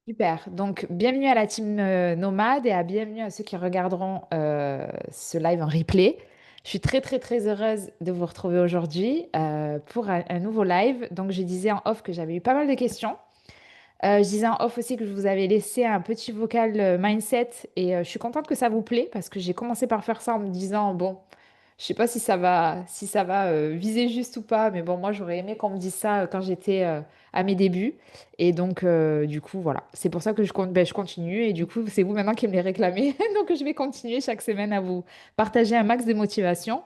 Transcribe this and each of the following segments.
Super. Donc, bienvenue à la team Nomade et bienvenue à ceux qui regarderont ce live en replay. Je suis très, très, très heureuse de vous retrouver aujourd'hui pour un nouveau live. Donc, je disais en off que j'avais eu pas mal de questions. Je disais en off aussi que je vous avais laissé un petit vocal mindset et je suis contente que ça vous plaît parce que j'ai commencé par faire ça en me disant, bon, je sais pas si ça va viser juste ou pas, mais bon, moi j'aurais aimé qu'on me dise ça quand j'étais à mes débuts. Et donc, du coup, voilà. C'est pour ça que je continue et du coup, c'est vous maintenant qui me les réclamez. Donc, je vais continuer chaque semaine à vous partager un max de motivation.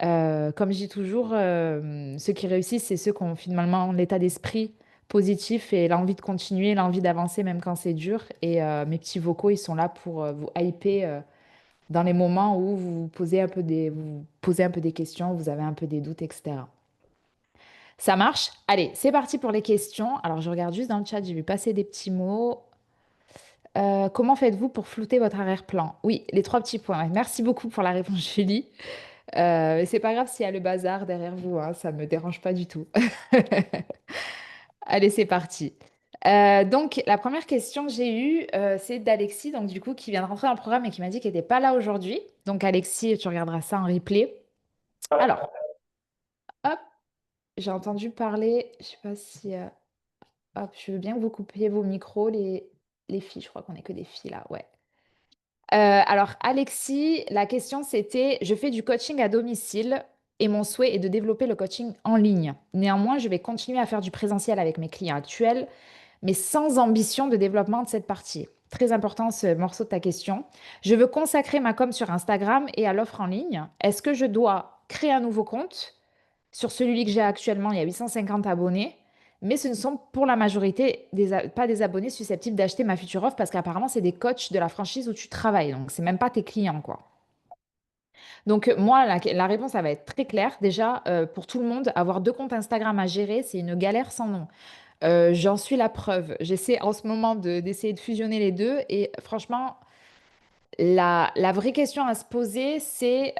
Comme je dis toujours, ceux qui réussissent, c'est ceux qui ont finalement l'état d'esprit positif et l'envie de continuer, l'envie d'avancer même quand c'est dur. Et mes petits vocaux, ils sont là pour vous hyper dans les moments où vous posez un peu des questions, vous avez un peu des doutes, etc. Ça marche? Allez, c'est parti pour les questions. Alors, je regarde juste dans le chat, j'ai vu passer des petits mots. Comment faites-vous pour flouter votre arrière-plan? Oui, les trois petits points. Ouais. Merci beaucoup pour la réponse, Julie. Mais c'est pas grave s'il y a le bazar derrière vous, hein, ça me dérange pas du tout. Allez, c'est parti. Donc, la première question que j'ai eue, c'est d'Alexis, donc du coup, qui vient de rentrer dans le programme et qui m'a dit qu'elle n'était pas là aujourd'hui. Donc, Alexis, tu regarderas ça en replay. Alors, hop, j'ai entendu parler, je sais pas si... hop, je veux bien que vous coupiez vos micros, les filles, je crois qu'on est que des filles là, ouais. Alors, Alexis, la question c'était, je fais du coaching à domicile et mon souhait est de développer le coaching en ligne. Néanmoins, je vais continuer à faire du présentiel avec mes clients actuels, mais sans ambition de développement de cette partie. Très important ce morceau de ta question. Je veux consacrer ma com sur Instagram et à l'offre en ligne. Est-ce que je dois créer un nouveau compte? Sur celui que j'ai actuellement, il y a 850 abonnés, mais ce ne sont pour la majorité pas des abonnés susceptibles d'acheter ma future offre parce qu'apparemment, c'est des coachs de la franchise où tu travailles. Donc, c'est même pas tes clients, quoi. Donc, moi, la réponse, ça va être très claire. Déjà, pour tout le monde, avoir deux comptes Instagram à gérer, c'est une galère sans nom. J'en suis la preuve. J'essaie en ce moment d'essayer de fusionner les deux et franchement, la vraie question à se poser, c'est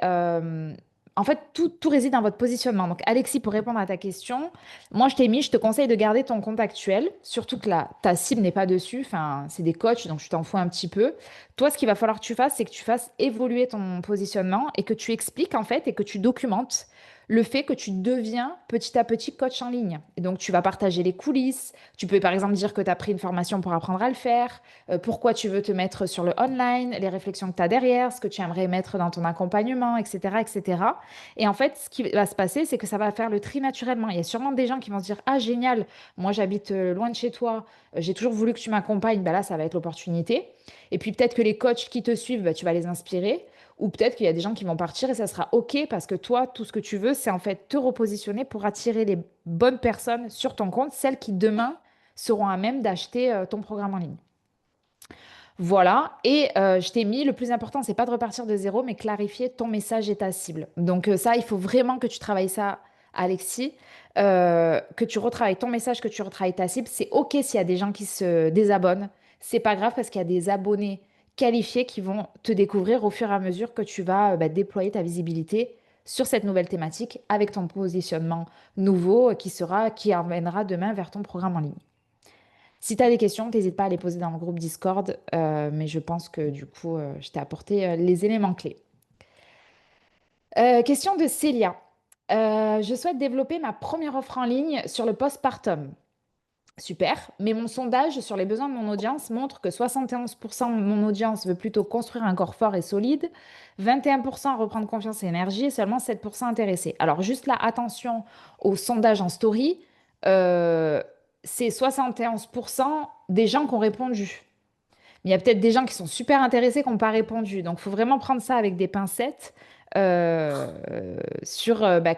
en fait, tout réside dans votre positionnement. Donc, Alexis, pour répondre à ta question, moi, je te conseille de garder ton compte actuel, surtout que ta cible n'est pas dessus. Enfin, c'est des coachs, donc je t'en fous un petit peu. Toi, ce qu'il va falloir que tu fasses, c'est que tu fasses évoluer ton positionnement et que tu expliques, en fait, et que tu documentes le fait que tu deviens petit à petit coach en ligne. Et donc, tu vas partager les coulisses. Tu peux, par exemple, dire que tu as pris une formation pour apprendre à le faire, pourquoi tu veux te mettre sur le online, les réflexions que tu as derrière, ce que tu aimerais mettre dans ton accompagnement, etc., etc. Et cetera. Et en fait, ce qui va se passer, c'est que ça va faire le tri naturellement. Il y a sûrement des gens qui vont se dire, ah génial, moi j'habite loin de chez toi, j'ai toujours voulu que tu m'accompagnes, ben là ça va être l'opportunité. Et puis peut-être que les coachs qui te suivent, ben, tu vas les inspirer. Ou peut-être qu'il y a des gens qui vont partir et ça sera OK parce que toi, tout ce que tu veux, c'est en fait te repositionner pour attirer les bonnes personnes sur ton compte, celles qui demain seront à même d'acheter ton programme en ligne. Voilà, et je t'ai mis, le plus important, c'est pas de repartir de zéro, mais clarifier ton message et ta cible. Donc ça, il faut vraiment que tu travailles ça, Alexis, que tu retravailles ton message, que tu retravailles ta cible. C'est OK s'il y a des gens qui se désabonnent, c'est pas grave parce qu'il y a des abonnés qualifiés qui vont te découvrir au fur et à mesure que tu vas déployer ta visibilité sur cette nouvelle thématique avec ton positionnement nouveau qui emmènera demain vers ton programme en ligne. Si tu as des questions, n'hésite pas à les poser dans le groupe Discord, mais je pense que du coup, je t'ai apporté les éléments clés. Question de Célia. Je souhaite développer ma première offre en ligne sur le postpartum. Super, mais mon sondage sur les besoins de mon audience montre que 71% de mon audience veut plutôt construire un corps fort et solide, 21% reprendre confiance et énergie et seulement 7% intéressés. Alors juste là, attention au sondage en story, euh, c'est 71% des gens qui ont répondu. Mais il y a peut-être des gens qui sont super intéressés qui n'ont pas répondu. Donc il faut vraiment prendre ça avec des pincettes. Quand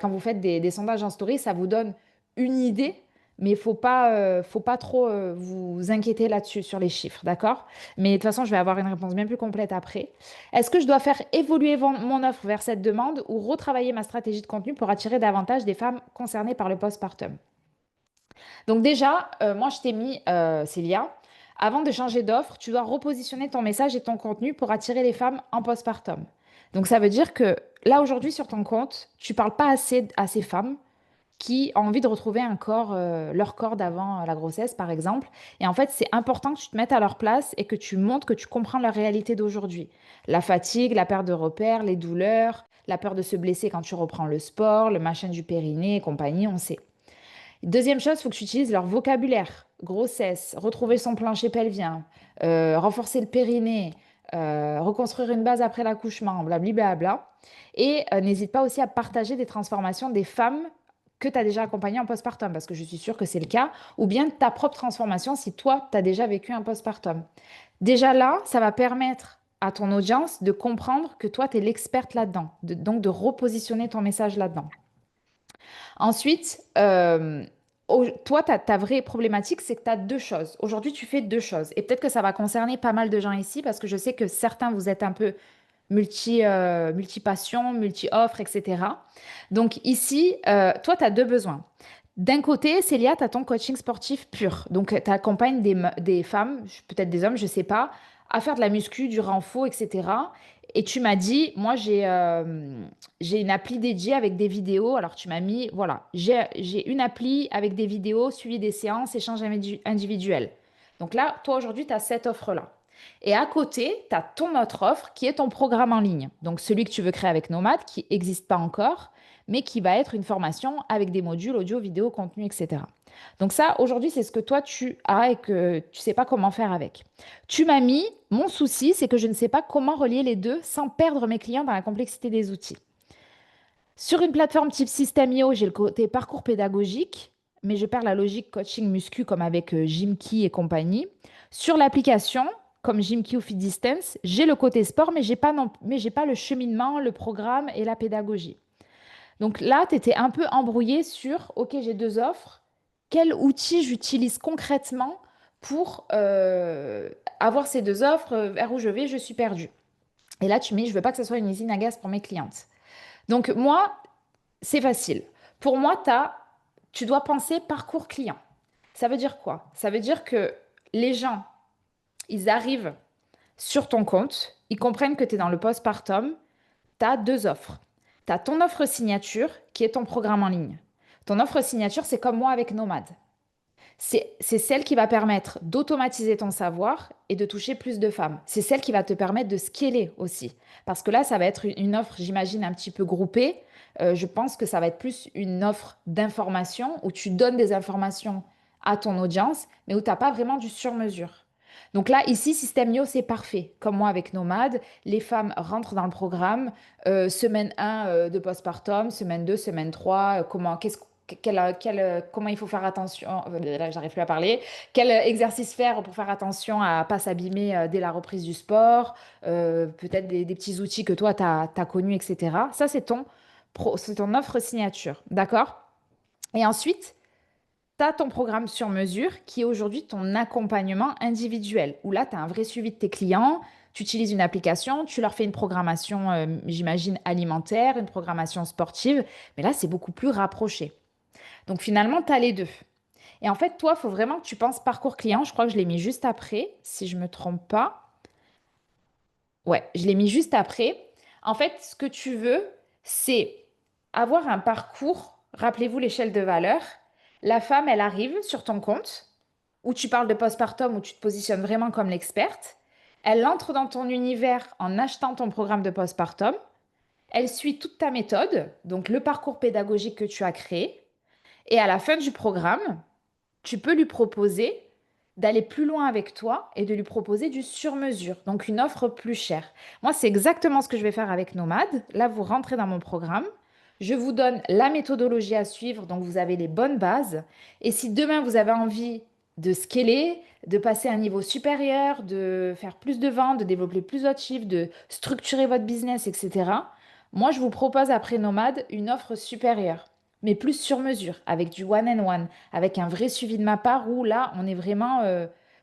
vous faites des sondages en story, ça vous donne une idée mais faut pas trop vous inquiéter là-dessus, sur les chiffres, d'accord? Mais de toute façon, je vais avoir une réponse bien plus complète après. Est-ce que je dois faire évoluer mon offre vers cette demande ou retravailler ma stratégie de contenu pour attirer davantage des femmes concernées par le postpartum? Donc déjà, moi, je t'ai mis, Célia, avant de changer d'offre, tu dois repositionner ton message et ton contenu pour attirer les femmes en postpartum. Donc ça veut dire que là, aujourd'hui, sur ton compte, tu parles pas assez à ces femmes qui ont envie de retrouver un corps, leur corps d'avant la grossesse, par exemple. Et en fait, c'est important que tu te mettes à leur place et que tu montres que tu comprends leur réalité d'aujourd'hui. La fatigue, la perte de repères, les douleurs, la peur de se blesser quand tu reprends le sport, le machin du périnée et compagnie, on sait. Deuxième chose, il faut que tu utilises leur vocabulaire. Grossesse, retrouver son plancher pelvien, renforcer le périnée, reconstruire une base après l'accouchement, blablabla. Et n'hésite pas aussi à partager des transformations des femmes que tu as déjà accompagnées en postpartum, parce que je suis sûre que c'est le cas, ou bien ta propre transformation si toi, tu as déjà vécu un postpartum. Déjà là, ça va permettre à ton audience de comprendre que toi, tu es l'experte là-dedans, donc de repositionner ton message là-dedans. Ensuite, toi, ta vraie problématique, c'est que tu as deux choses. Aujourd'hui, tu fais deux choses. Et peut-être que ça va concerner pas mal de gens ici, parce que je sais que certains, vous êtes un peu multi-passion, multi-offre, etc. Donc ici, toi, tu as deux besoins. D'un côté, Célia, tu as ton coaching sportif pur. Donc, tu accompagnes des femmes, peut-être des hommes, je sais pas, à faire de la muscu, du renfort, etc. Et tu m'as dit, moi, j'ai une appli dédiée avec des vidéos. Alors, tu m'as mis, voilà, j'ai une appli avec des vidéos, suivi des séances, échanges individuels. Donc là, toi, aujourd'hui, tu as cette offre-là. Et à côté, tu as ton autre offre qui est ton programme en ligne. Donc, celui que tu veux créer avec Nomad, qui n'existe pas encore, mais qui va être une formation avec des modules audio, vidéo, contenu, etc. Donc ça, aujourd'hui, c'est ce que toi, tu as et que tu sais pas comment faire avec. Tu m'as mis, mon souci, c'est que je ne sais pas comment relier les deux sans perdre mes clients dans la complexité des outils. Sur une plateforme type System.io, j'ai le côté parcours pédagogique, mais je perds la logique coaching muscu comme avec Gymkey et compagnie. Sur l'application, comme Gymkey ou Fit Distance, j'ai le côté sport, mais j'ai pas le cheminement, le programme et la pédagogie. Donc là, tu étais un peu embrouillé sur, OK, j'ai deux offres. Quel outil j'utilise concrètement pour avoir ces deux offres, vers où je vais, je suis perdue. Et là, tu me dis, je veux pas que ce soit une usine à gaz pour mes clientes. Donc moi, c'est facile. Pour moi, tu dois penser parcours client. Ça veut dire quoi? Ça veut dire que les gens, ils arrivent sur ton compte, ils comprennent que tu es dans le postpartum, tu as deux offres. Tu as ton offre signature qui est ton programme en ligne. Ton offre signature, c'est comme moi avec Nomad. C'est celle qui va permettre d'automatiser ton savoir et de toucher plus de femmes. C'est celle qui va te permettre de scaler aussi. Parce que là, ça va être une offre, j'imagine, un petit peu groupée. Je pense que ça va être plus une offre d'information où tu donnes des informations à ton audience, mais où tu n'as pas vraiment du sur-mesure. Donc là, ici, System.io, c'est parfait. Comme moi avec Nomad, les femmes rentrent dans le programme. Semaine 1 de postpartum, semaine 2, semaine 3, comment il faut faire attention, là, j'arrive plus à parler, quel exercice faire pour faire attention à pas s'abîmer dès la reprise du sport, peut-être des petits outils que toi, tu as connus, etc. Ça, c'est ton offre signature, d'accord? Et ensuite, tu as ton programme sur mesure qui est aujourd'hui ton accompagnement individuel, où là, tu as un vrai suivi de tes clients, tu utilises une application, tu leur fais une programmation, j'imagine, alimentaire, une programmation sportive, mais là, c'est beaucoup plus rapproché. Donc finalement, tu as les deux. Et en fait, toi, il faut vraiment que tu penses parcours client. Je crois que je l'ai mis juste après, si je ne me trompe pas. Ouais, je l'ai mis juste après. En fait, ce que tu veux, c'est avoir un parcours. Rappelez-vous l'échelle de valeur. La femme, elle arrive sur ton compte, où tu parles de postpartum, où tu te positionnes vraiment comme l'experte. Elle entre dans ton univers en achetant ton programme de postpartum. Elle suit toute ta méthode, donc le parcours pédagogique que tu as créé. Et à la fin du programme, tu peux lui proposer d'aller plus loin avec toi et de lui proposer du sur-mesure, donc une offre plus chère. Moi, c'est exactement ce que je vais faire avec Nomad. Là, vous rentrez dans mon programme. Je vous donne la méthodologie à suivre, donc vous avez les bonnes bases. Et si demain, vous avez envie de scaler, de passer à un niveau supérieur, de faire plus de ventes, de développer plus votre chiffre, de structurer votre business, etc., moi, je vous propose après Nomad une offre supérieure, mais plus sur mesure, avec du one-on-one, avec un vrai suivi de ma part où là, on est vraiment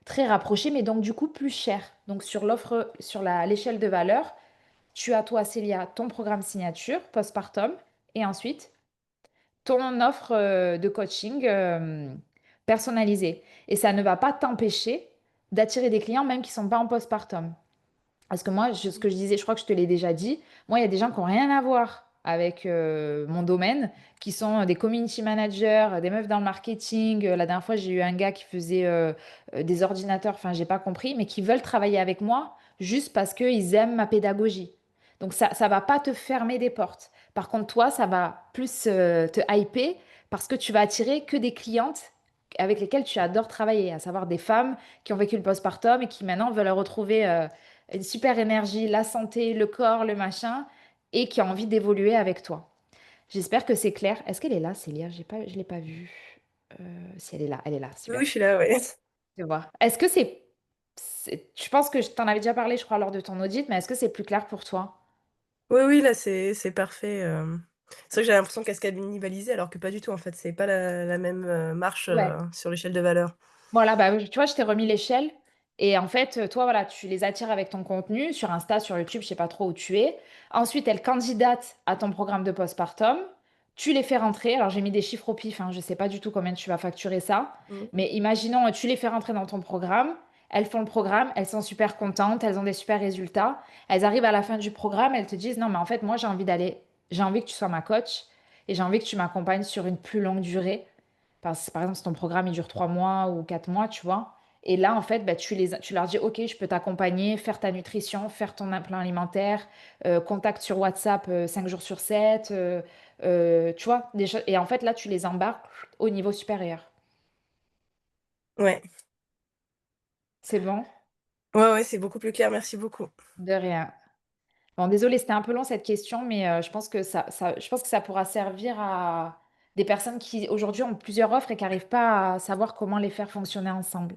très rapproché, mais donc du coup plus cher. Donc sur l'offre, l'échelle de valeur, tu as toi, Célia, ton programme signature, postpartum, et ensuite ton offre de coaching personnalisée. Et ça ne va pas t'empêcher d'attirer des clients même qui ne sont pas en postpartum. Parce que moi, ce que je disais, je crois que je te l'ai déjà dit, moi, il y a des gens qui n'ont rien à voir avec mon domaine, qui sont des community managers, des meufs dans le marketing. La dernière fois, j'ai eu un gars qui faisait des ordinateurs, enfin, j'ai pas compris, mais qui veulent travailler avec moi juste parce qu'ils aiment ma pédagogie. Donc ça va pas te fermer des portes. Par contre, toi, ça va plus te hyper parce que tu vas attirer que des clientes avec lesquelles tu adores travailler, à savoir des femmes qui ont vécu le postpartum et qui maintenant veulent retrouver une super énergie, la santé, le corps, le machin, et qui ont envie d'évoluer avec toi. J'espère que c'est clair. Est-ce qu'elle est là, Célia? Je l'ai pas vue. Si elle est là, Oui, oui, super. je suis là, ouais. Je vais voir. Est-ce que je pense que je t'en avais déjà parlé, je crois, lors de ton audit, mais est-ce que c'est plus clair pour toi? Oui, oui, là, c'est parfait. C'est vrai que j'ai l'impression qu'elle se cannibalisait, alors que pas du tout, en fait. C'est pas la même marche Ouais. sur l'échelle de valeur. Voilà, bah, tu vois, je t'ai remis l'échelle. Et en fait, toi, voilà, tu les attires avec ton contenu sur Insta, sur YouTube, je sais pas trop où tu es. Ensuite, elles candidatent à ton programme de postpartum. Tu les fais rentrer. Alors, j'ai mis des chiffres au pif, hein, je sais pas du tout combien tu vas facturer ça. Mmh. Mais imaginons, tu les fais rentrer dans ton programme. Elles font le programme, elles sont super contentes, elles ont des super résultats. Elles arrivent à la fin du programme, elles te disent, non, mais en fait, moi, j'ai envie que tu sois ma coach et j'ai envie que tu m'accompagnes sur une plus longue durée. Par exemple, si ton programme il dure 3 mois ou 4 mois, tu vois. Et là, en fait, bah, tu leur dis, OK, je peux t'accompagner, faire ta nutrition, faire ton plan alimentaire, contact sur WhatsApp 5 jours sur 7, tu vois. Et en fait, là, tu les embarques au niveau supérieur. Ouais. C'est bon? Ouais, ouais, c'est beaucoup plus clair, merci beaucoup. De rien. Bon, désolé, c'était un peu long cette question, mais je pense que ça pourra servir à des personnes qui aujourd'hui ont plusieurs offres et qui n'arrivent pas à savoir comment les faire fonctionner ensemble.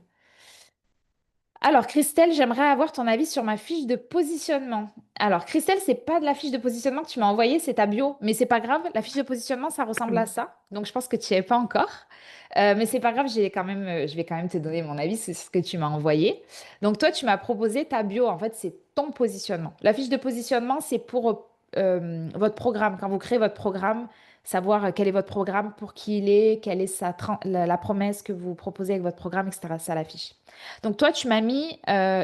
Alors, Christelle, j'aimerais avoir ton avis sur ma fiche de positionnement. Alors, Christelle, c'est pas de la fiche de positionnement que tu m'as envoyée, c'est ta bio, mais c'est pas grave. La fiche de positionnement, ça ressemble à Mmh. ça. Donc, je pense que tu n'y es pas encore. Mais c'est pas grave, je vais quand même te donner mon avis sur ce que tu m'as envoyé. Donc, toi, tu m'as proposé ta bio. En fait, c'est ton positionnement. La fiche de positionnement, c'est pour votre programme. Quand vous créez votre programme, savoir quel est votre programme, pour qui il est, quelle est la promesse que vous proposez avec votre programme, etc. Ça, la fiche. Donc toi, tu m'as mis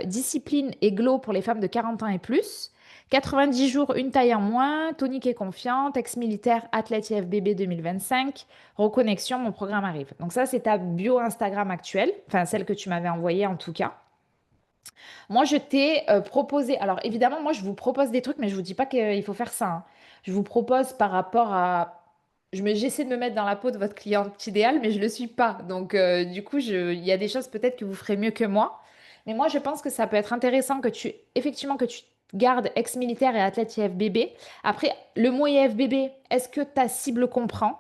discipline et glow pour les femmes de 40 ans et plus. 90 jours, une taille en moins, tonique et confiante, ex-militaire, athlète IFBB 2025, reconnexion, mon programme arrive. Donc ça, c'est ta bio Instagram actuelle, enfin celle que tu m'avais envoyée en tout cas. Moi, je t'ai proposé, alors évidemment, moi, je vous propose des trucs, mais je vous dis pas qu'il faut faire ça, hein. Je vous propose par rapport à... J'essaie de me mettre dans la peau de votre cliente idéale, mais je le suis pas. Donc, du coup, il y a des choses peut-être que vous ferez mieux que moi. Mais moi, je pense que ça peut être intéressant effectivement, que tu gardes ex-militaire et athlète IFBB. Après, le mot IFBB, est-ce que ta cible comprend?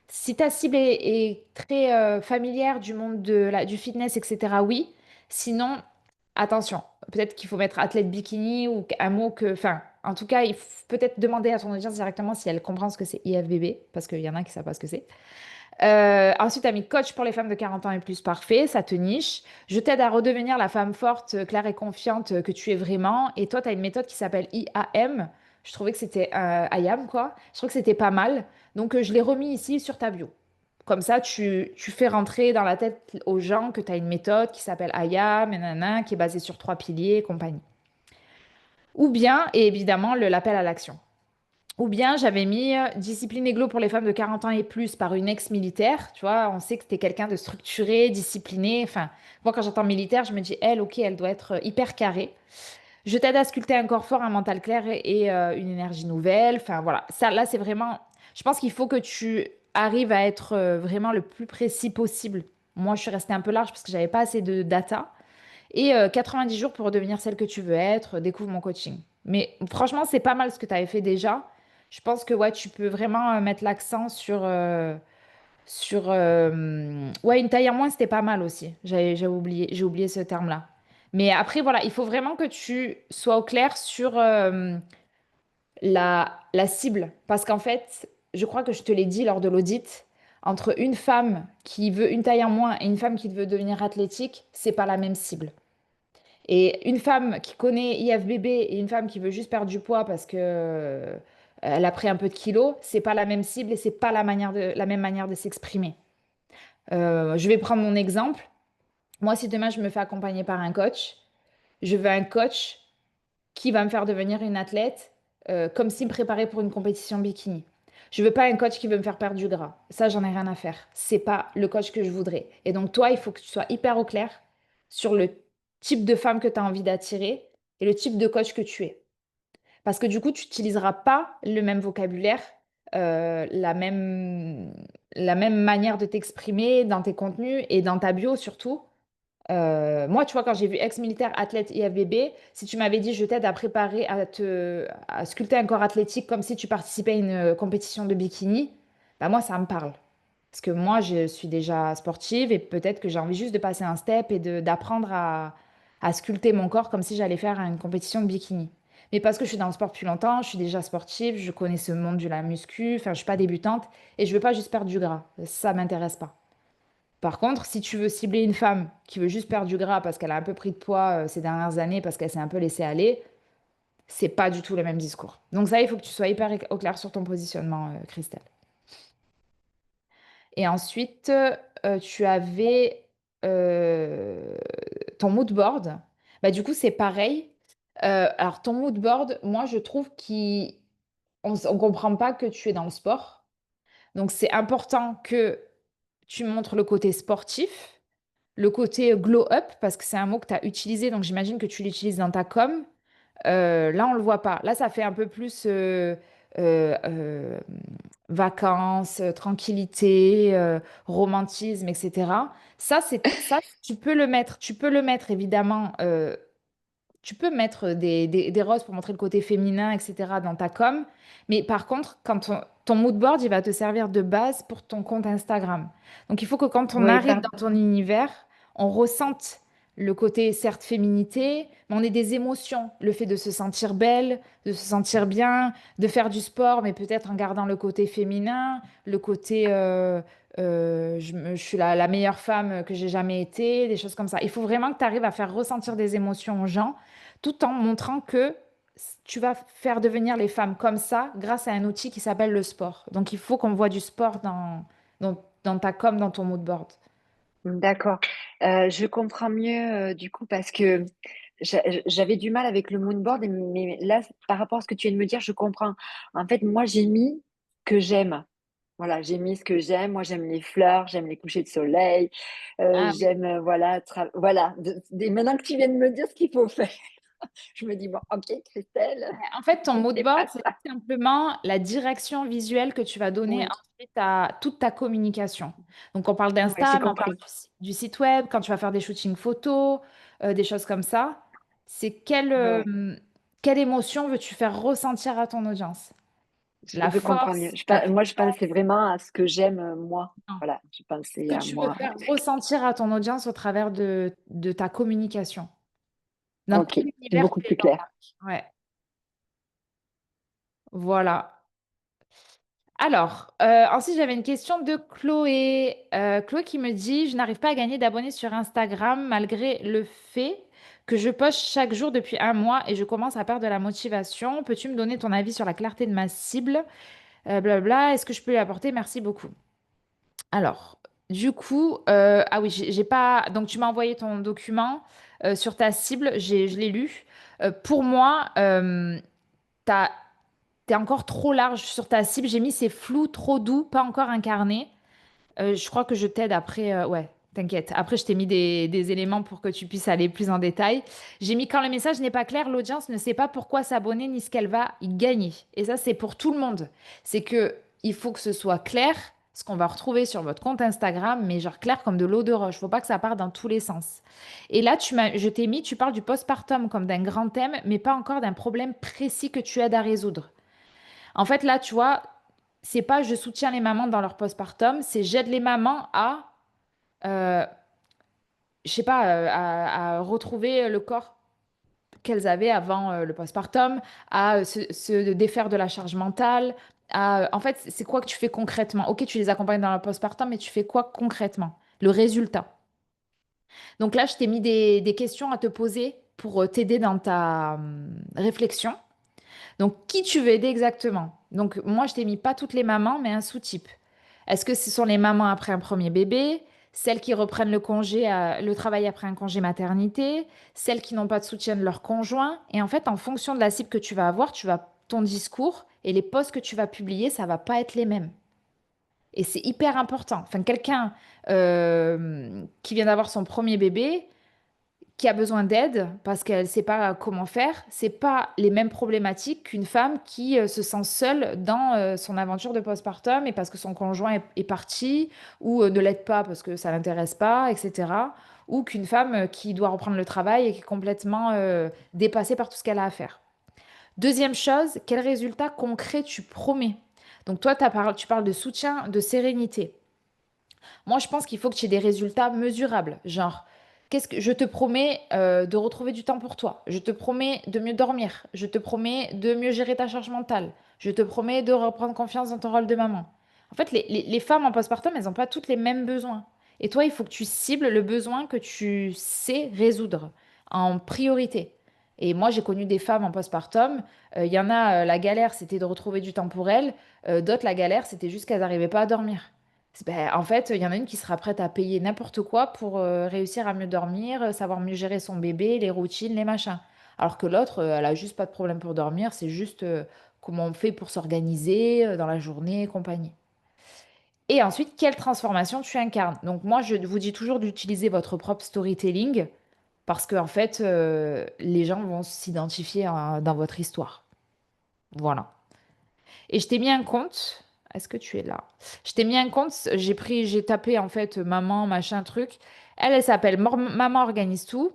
Si ta cible est très familière du monde du fitness, etc., oui. Sinon, attention, peut-être qu'il faut mettre athlète bikini ou un mot que... Enfin, en tout cas, il faut peut-être demander à ton audience directement si elle comprend ce que c'est IFBB, parce qu'il y en a qui ne savent pas ce que c'est. Ensuite, tu as mis coach pour les femmes de 40 ans et plus, parfait, ça te niche. Je t'aide à redevenir la femme forte, claire et confiante que tu es vraiment. Et toi, tu as une méthode qui s'appelle IAM. Je trouvais que c'était IAM, quoi. Je trouve que c'était pas mal. Donc, je l'ai remis ici sur ta bio. Comme ça, tu fais rentrer dans la tête aux gens que tu as une méthode qui s'appelle IAM, et nanana, qui est basée sur 3 piliers et compagnie. Ou bien, et évidemment, l'appel à l'action. Ou bien j'avais mis discipline églo pour les femmes de 40 ans et plus par une ex-militaire. Tu vois, on sait que tu es quelqu'un de structuré, discipliné. Enfin, moi, quand j'entends militaire, je me dis, elle, ok, elle doit être hyper carrée. Je t'aide à sculpter un corps fort, un mental clair et une énergie nouvelle. Enfin, voilà. Ça, là, c'est vraiment. Je pense qu'il faut que tu arrives à être vraiment le plus précis possible. Moi, je suis restée un peu large parce que j'avais pas assez de data. Et 90 jours pour devenir celle que tu veux être, découvre mon coaching. Mais franchement, c'est pas mal ce que tu avais fait déjà. Je pense que ouais, tu peux vraiment mettre l'accent sur ouais, une taille en moins, c'était pas mal aussi. J'ai oublié ce terme-là. Mais après, voilà, il faut vraiment que tu sois au clair sur la cible. Parce qu'en fait, je crois que je te l'ai dit lors de l'audit, entre une femme qui veut une taille en moins et une femme qui veut devenir athlétique, c'est pas la même cible. Et une femme qui connaît IFBB et une femme qui veut juste perdre du poids parce que elle a pris un peu de kilos, c'est pas la même cible et c'est pas la même manière de s'exprimer. Je vais prendre mon exemple. Moi, si demain je me fais accompagner par un coach, je veux un coach qui va me faire devenir une athlète comme s'il me préparait pour une compétition bikini. Je veux pas un coach qui veut me faire perdre du gras. Ça, j'en ai rien à faire. C'est pas le coach que je voudrais. Et donc, toi, il faut que tu sois hyper au clair sur le type de femme que tu as envie d'attirer et le type de coach que tu es. Parce que du coup, tu n'utiliseras pas le même vocabulaire, la même manière de t'exprimer dans tes contenus et dans ta bio surtout. Moi, tu vois, quand j'ai vu ex-militaire athlète IFBB, si tu m'avais dit je t'aide à préparer, à sculpter un corps athlétique comme si tu participais à une compétition de bikini, bah moi, ça me parle. Parce que moi, je suis déjà sportive et peut-être que j'ai envie juste de passer un step et d'apprendre à sculpter mon corps comme si j'allais faire une compétition de bikini. Mais parce que je suis dans le sport depuis longtemps, je suis déjà sportive, je connais ce monde de la muscu, enfin, je suis pas débutante et je veux pas juste perdre du gras. Ça m'intéresse pas. Par contre, si tu veux cibler une femme qui veut juste perdre du gras parce qu'elle a un peu pris de poids ces dernières années, parce qu'elle s'est un peu laissée aller, c'est pas du tout le même discours. Donc ça, il faut que tu sois hyper au clair sur ton positionnement, Christelle. Et ensuite, tu avais euh, ton mood board. Bah, du coup, c'est pareil. Alors, ton mood board, moi, je trouve qu'on ne comprend pas que tu es dans le sport. Donc, c'est important que tu montres le côté sportif, le côté glow up, parce que c'est un mot que tu as utilisé, donc j'imagine que tu l'utilises dans ta com. Là, on le voit pas. Là, ça fait un peu plus euh, euh, vacances, tranquillité, romantisme, etc. Ça, tu peux le mettre. Tu peux le mettre évidemment. Tu peux mettre des roses pour montrer le côté féminin, etc. dans ta com. Mais par contre, quand ton mood board, il va te servir de base pour ton compte Instagram. Donc il faut que quand on Oui, arrive dans ton univers, on ressente le côté certes féminité, mais on ait des émotions. Le fait de se sentir belle, de se sentir bien, de faire du sport, mais peut-être en gardant le côté féminin, le côté je suis la meilleure femme que j'ai jamais été, des choses comme ça. Il faut vraiment que tu arrives à faire ressentir des émotions aux gens tout en montrant que tu vas faire devenir les femmes comme ça grâce à un outil qui s'appelle le sport. Donc, il faut qu'on voit du sport dans ta com, dans ton mood board. d'accord. Je comprends mieux du coup parce que j'avais du mal avec le moonboard, mais là, par rapport à ce que tu viens de me dire, je comprends. En fait, moi, j'ai mis que j'aime. Voilà, j'ai mis ce que j'aime. Moi, j'aime les fleurs, j'aime les couchers de soleil, Ah oui. j'aime, voilà, voilà. Maintenant que tu viens de me dire ce qu'il faut faire, je me dis, bon, ok, Christelle, En fait, ton on mood fait pas board, c'est ça. tout simplement la direction visuelle que tu vas donner Oui, ensuite à toute ta communication. Donc, on parle ouais, d'Insta, j'ai mais on parle compris. du site web, quand tu vas faire des shootings photos, des choses comme ça. C'est Ouais, ouais. quelle émotion veux-tu faire ressentir à ton audience? La Je comprends mieux. force, la Moi, je pensais puissance. vraiment à ce que j'aime, moi. Non. Voilà, je Ce pensais que à tu veux moi. faire ressentir à ton audience au travers de ta communication. Dans Ok, quel c'est univers beaucoup tu plus clair. t'embarques? Ouais, voilà. Alors, ensuite, j'avais une question de Chloé. Chloé qui me dit, je n'arrive pas à gagner d'abonnés sur Instagram malgré le fait que je poste chaque jour depuis un mois et je commence à perdre de la motivation. Peux-tu me donner ton avis sur la clarté de ma cible? Blabla, est-ce que je peux lui apporter? Merci beaucoup. Alors, du coup, ah oui, j'ai pas. Donc, tu m'as envoyé ton document sur ta cible, je l'ai lu. Pour moi, t'as T'es encore trop large sur ta cible. J'ai mis c'est flou, trop doux, pas encore incarné. Je crois que je t'aide après. Ouais, t'inquiète. Après, je t'ai mis des éléments pour que tu puisses aller plus en détail. J'ai mis quand le message n'est pas clair, l'audience ne sait pas pourquoi s'abonner ni ce qu'elle va y gagner. Et ça, c'est pour tout le monde. C'est que il faut que ce soit clair, ce qu'on va retrouver sur votre compte Instagram, mais genre clair comme de l'eau de roche. Faut pas que ça parte dans tous les sens. Et là, je t'ai mis, tu parles du postpartum comme d'un grand thème, mais pas encore d'un problème précis que tu aides à résoudre. En fait, là, tu vois, c'est pas je soutiens les mamans dans leur postpartum, c'est j'aide les mamans euh, je sais pas, à retrouver le corps qu'elles avaient avant le postpartum, à se défaire de la charge mentale. En fait, c'est quoi que tu fais concrètement? Ok, tu les accompagnes dans le postpartum, mais tu fais quoi concrètement? Le résultat. Donc là, je t'ai mis des questions à te poser pour t'aider dans ta réflexion. Donc, qui tu veux aider exactement? Donc, moi, je t'ai mis pas toutes les mamans, mais un sous-type. Est-ce que ce sont les mamans après un premier bébé, celles qui reprennent le travail après un congé maternité, celles qui n'ont pas de soutien de leur conjoint? Et en fait, en fonction de la cible que tu vas avoir, tu vas ton discours et les posts que tu vas publier, ça va pas être les mêmes. Et c'est hyper important. Enfin, quelqu'un qui vient d'avoir son premier bébé, qui a besoin d'aide parce qu'elle ne sait pas comment faire, c'est pas les mêmes problématiques qu'une femme qui se sent seule dans son aventure de postpartum et parce que son conjoint est parti ou ne l'aide pas parce que ça l'intéresse pas, etc. Ou qu'une femme qui doit reprendre le travail et qui est complètement dépassée par tout ce qu'elle a à faire. Deuxième chose, quel résultat concret tu promets? Donc toi, tu parles de soutien, de sérénité. Moi, je pense qu'il faut que tu aies des résultats mesurables. Genre, qu'est-ce que je te promets de retrouver du temps pour toi. Je te promets de mieux dormir. Je te promets de mieux gérer ta charge mentale. Je te promets de reprendre confiance dans ton rôle de maman. En fait, les femmes en postpartum, elles n'ont pas toutes les mêmes besoins. Et toi, il faut que tu cibles le besoin que tu sais résoudre en priorité. Et moi, j'ai connu des femmes en postpartum. Il y en a, la galère, c'était de retrouver du temps pour elles. D'autres, la galère, c'était juste qu'elles n'arrivaient pas à dormir. Ben, en fait, il y en a une qui sera prête à payer n'importe quoi pour réussir à mieux dormir, savoir mieux gérer son bébé, les routines, les machins. Alors que l'autre, elle a juste pas de problème pour dormir, c'est juste comment on fait pour s'organiser dans la journée et compagnie. Et ensuite, quelle transformation tu incarnes? Donc moi, je vous dis toujours d'utiliser votre propre storytelling parce que en fait, les gens vont s'identifier dans votre histoire. Voilà. Et je t'ai mis un compte. Est-ce que tu es là? Je t'ai mis un compte. J'ai tapé en fait maman, machin, truc. Elle s'appelle Maman organise tout.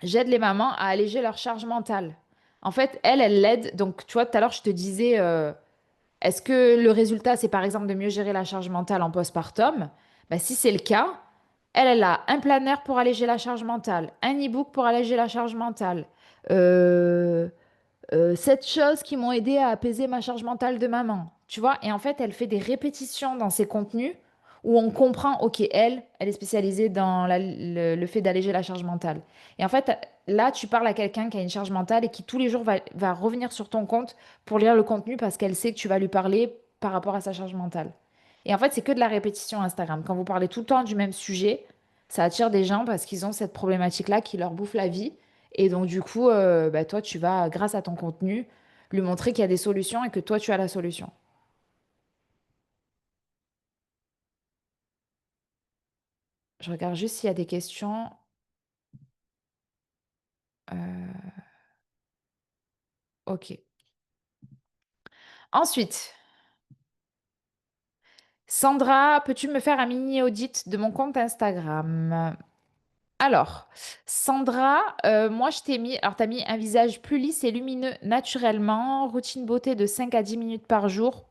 J'aide les mamans à alléger leur charge mentale. En fait, elle l'aide. Donc, tu vois, tout à l'heure, je te disais, est-ce que le résultat, c'est par exemple de mieux gérer la charge mentale en postpartum? Ben, si c'est le cas, elle a un planeur pour alléger la charge mentale, un e-book pour alléger la charge mentale, euh, 7 choses qui m'ont aidé à apaiser ma charge mentale de maman. Tu vois, et en fait, elle fait des répétitions dans ses contenus où on comprend, ok, elle est spécialisée dans le fait d'alléger la charge mentale. Et en fait, là, tu parles à quelqu'un qui a une charge mentale et qui tous les jours va revenir sur ton compte pour lire le contenu parce qu'elle sait que tu vas lui parler par rapport à sa charge mentale. Et en fait, c'est que de la répétition Instagram. Quand vous parlez tout le temps du même sujet, ça attire des gens parce qu'ils ont cette problématique-là qui leur bouffe la vie. Et donc, du coup, bah, toi, tu vas, grâce à ton contenu, lui montrer qu'il y a des solutions et que toi, tu as la solution. Je regarde juste s'il y a des questions. Euh, ok. Ensuite, Sandra, peux-tu me faire un mini audit de mon compte Instagram? Alors, Sandra, moi, je t'ai mis, alors, t'as mis un visage plus lisse et lumineux naturellement, routine beauté de 5 à 10 minutes par jour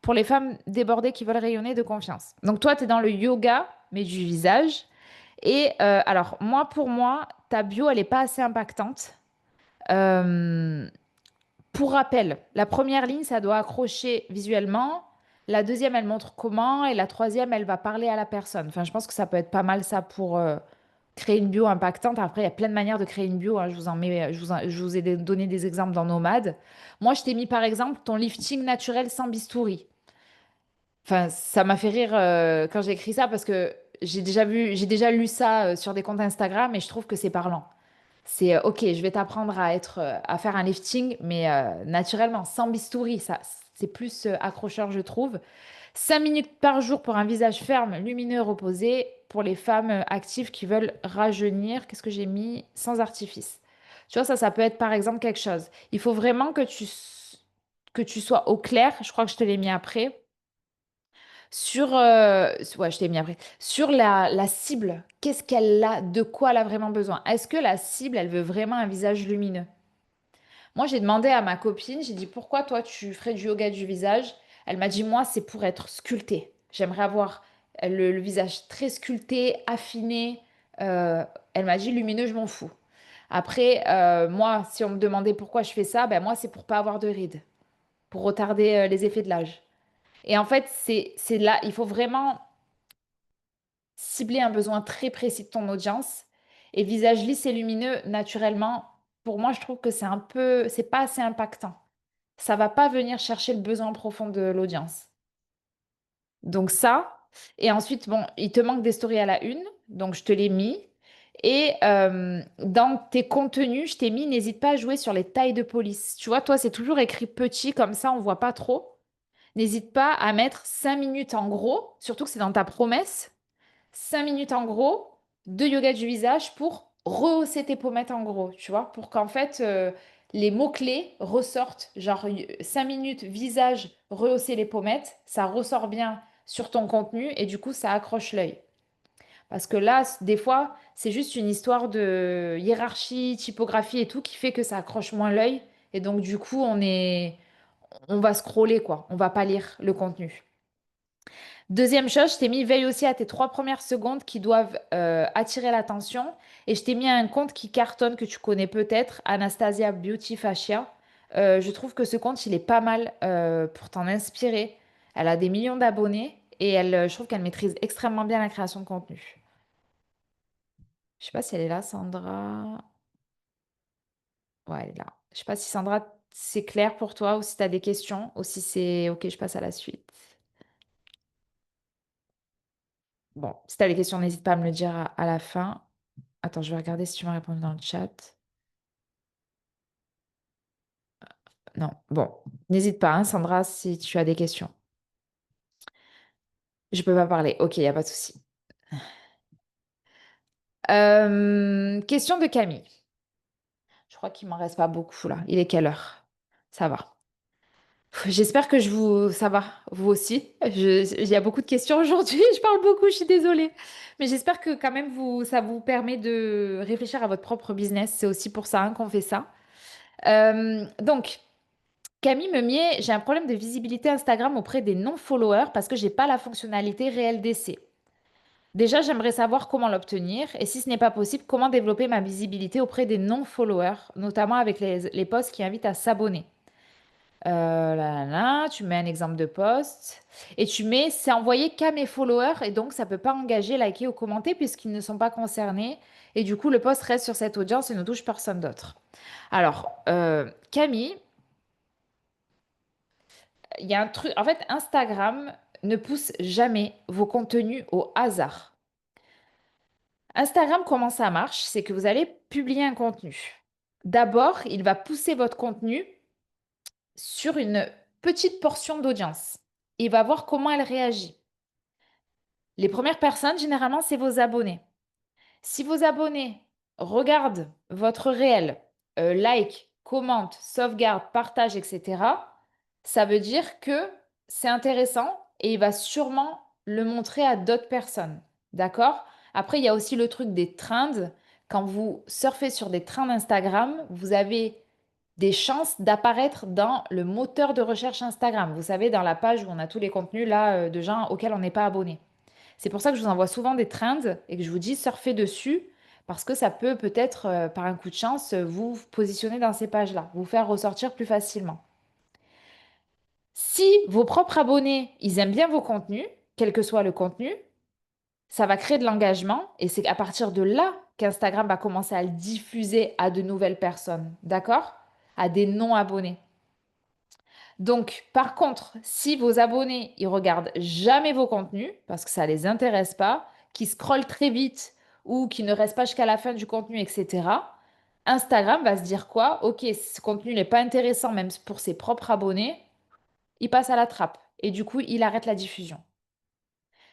pour les femmes débordées qui veulent rayonner de confiance. Donc, toi, tu es dans le yoga, mais du visage. Et alors, moi, pour moi, ta bio, elle n'est pas assez impactante. Euh, pour rappel, la première ligne, ça doit accrocher visuellement. La deuxième, elle montre comment. Et la troisième, elle va parler à la personne. Enfin, je pense que ça peut être pas mal ça pour créer une bio impactante. Après, il y a plein de manières de créer une bio, hein. Je vous ai donné des exemples dans Nomade. Moi, je t'ai mis par exemple ton lifting naturel sans bistouri. Enfin, ça m'a fait rire quand j'ai écrit ça parce que j'ai déjà lu ça sur des comptes Instagram et je trouve que c'est parlant. C'est ok, je vais t'apprendre à faire un lifting, mais naturellement, sans bistouri. Ça, c'est plus accrocheur, je trouve. 5 minutes par jour pour un visage ferme, lumineux, reposé. Pour les femmes actives qui veulent rajeunir, qu'est-ce que j'ai mis? Sans artifice. Tu vois, ça peut être par exemple quelque chose. Il faut vraiment que tu sois au clair. Je crois que je te l'ai mis après. Ouais, je t'ai mis après. Sur la cible, qu'est-ce qu'elle a, de quoi elle a vraiment besoin? Est-ce que la cible, elle veut vraiment un visage lumineux? Moi, j'ai demandé à ma copine, j'ai dit pourquoi toi tu ferais du yoga du visage? Elle m'a dit moi, c'est pour être sculpté. J'aimerais avoir le visage très sculpté, affiné. Euh, Elle m'a dit lumineux, je m'en fous. Après, moi, si on me demandait pourquoi je fais ça, ben moi, c'est pour pas avoir de rides, pour retarder les effets de l'âge. Et en fait, c'est là, il faut vraiment cibler un besoin très précis de ton audience. Et le visage lisse et lumineux, naturellement, pour moi, je trouve que c'est pas assez impactant. Ça va pas venir chercher le besoin profond de l'audience. Donc ça, et ensuite, bon, il te manque des stories à la une, donc je te l'ai mis. Et dans tes contenus, je t'ai mis, n'hésite pas à jouer sur les tailles de police. Tu vois, toi, c'est toujours écrit petit, comme ça, on voit pas trop. N'hésite pas à mettre 5 minutes en gros, surtout que c'est dans ta promesse. 5 minutes en gros de yoga du visage pour rehausser tes pommettes en gros, tu vois, pour qu'en fait les mots-clés ressortent, genre 5 minutes visage, rehausser les pommettes, ça ressort bien sur ton contenu et du coup ça accroche l'œil. Parce que là, des fois, c'est juste une histoire de hiérarchie, typographie et tout qui fait que ça accroche moins l'œil et donc du coup on va scroller quoi, on va pas lire le contenu. Deuxième chose, je t'ai mis veille aussi à tes 3 premières secondes qui doivent attirer l'attention. Et je t'ai mis un compte qui cartonne que tu connais peut-être, Anastasia Beauty Fascia. Je trouve que ce compte, il est pas mal pour t'en inspirer. Elle a des millions d'abonnés et je trouve qu'elle maîtrise extrêmement bien la création de contenu. Je sais pas si elle est là, Sandra. Ouais, elle est là. Je sais pas si Sandra, c'est clair pour toi ou si tu as des questions ou si c'est OK, je passe à la suite. Bon, si tu as des questions, n'hésite pas à me le dire à la fin. Attends, je vais regarder si tu m'as répondu dans le chat. Non, bon, n'hésite pas, hein, Sandra, si tu as des questions. Je peux pas parler. Ok, il n'y a pas de souci. Question de Camille. Je crois qu'il m'en reste pas beaucoup là. Il est quelle heure? Ça va. J'espère que ça va, vous aussi. Il y a beaucoup de questions aujourd'hui. Je parle beaucoup, je suis désolée. Mais j'espère que quand même ça vous permet de réfléchir à votre propre business. C'est aussi pour ça hein, qu'on fait ça. Donc, Camille Meumier, j'ai un problème de visibilité Instagram auprès des non-followers parce que j'ai pas la fonctionnalité réel d'essai. Déjà, j'aimerais savoir comment l'obtenir et si ce n'est pas possible, comment développer ma visibilité auprès des non-followers, notamment avec les posts qui invitent à s'abonner. Là, là, là, tu mets un exemple de post et tu mets c'est envoyé qu'à mes followers et donc ça peut pas engager, liker ou commenter puisqu'ils ne sont pas concernés et du coup le post reste sur cette audience et ne touche personne d'autre. Alors, Camille, il y a un truc, en fait, Instagram ne pousse jamais vos contenus au hasard. Instagram, comment ça marche? C'est que vous allez publier un contenu. D'abord, il va pousser votre contenu sur une petite portion d'audience. Il va voir comment elle réagit. Les premières personnes, généralement, c'est vos abonnés. Si vos abonnés regardent votre réel, like, commente, sauvegarde, partage, etc., ça veut dire que c'est intéressant et il va sûrement le montrer à d'autres personnes. D'accord? Après, il y a aussi le truc des trends. Quand vous surfez sur des trends Instagram, vous avez des chances d'apparaître dans le moteur de recherche Instagram. Vous savez, dans la page où on a tous les contenus là de gens auxquels on n'est pas abonné. C'est pour ça que je vous envoie souvent des trends et que je vous dis surfez dessus parce que ça peut peut-être, par un coup de chance, vous positionner dans ces pages-là, vous faire ressortir plus facilement. Si vos propres abonnés, ils aiment bien vos contenus, quel que soit le contenu, ça va créer de l'engagement et c'est à partir de là qu'Instagram va commencer à le diffuser à de nouvelles personnes, d'accord? À des non-abonnés. Donc, par contre, si vos abonnés, ils regardent jamais vos contenus parce que ça les intéresse pas, qui scrollent très vite ou qui ne restent pas jusqu'à la fin du contenu, etc., Instagram va se dire quoi? Ok, ce contenu n'est pas intéressant même pour ses propres abonnés, il passe à la trappe et du coup, il arrête la diffusion.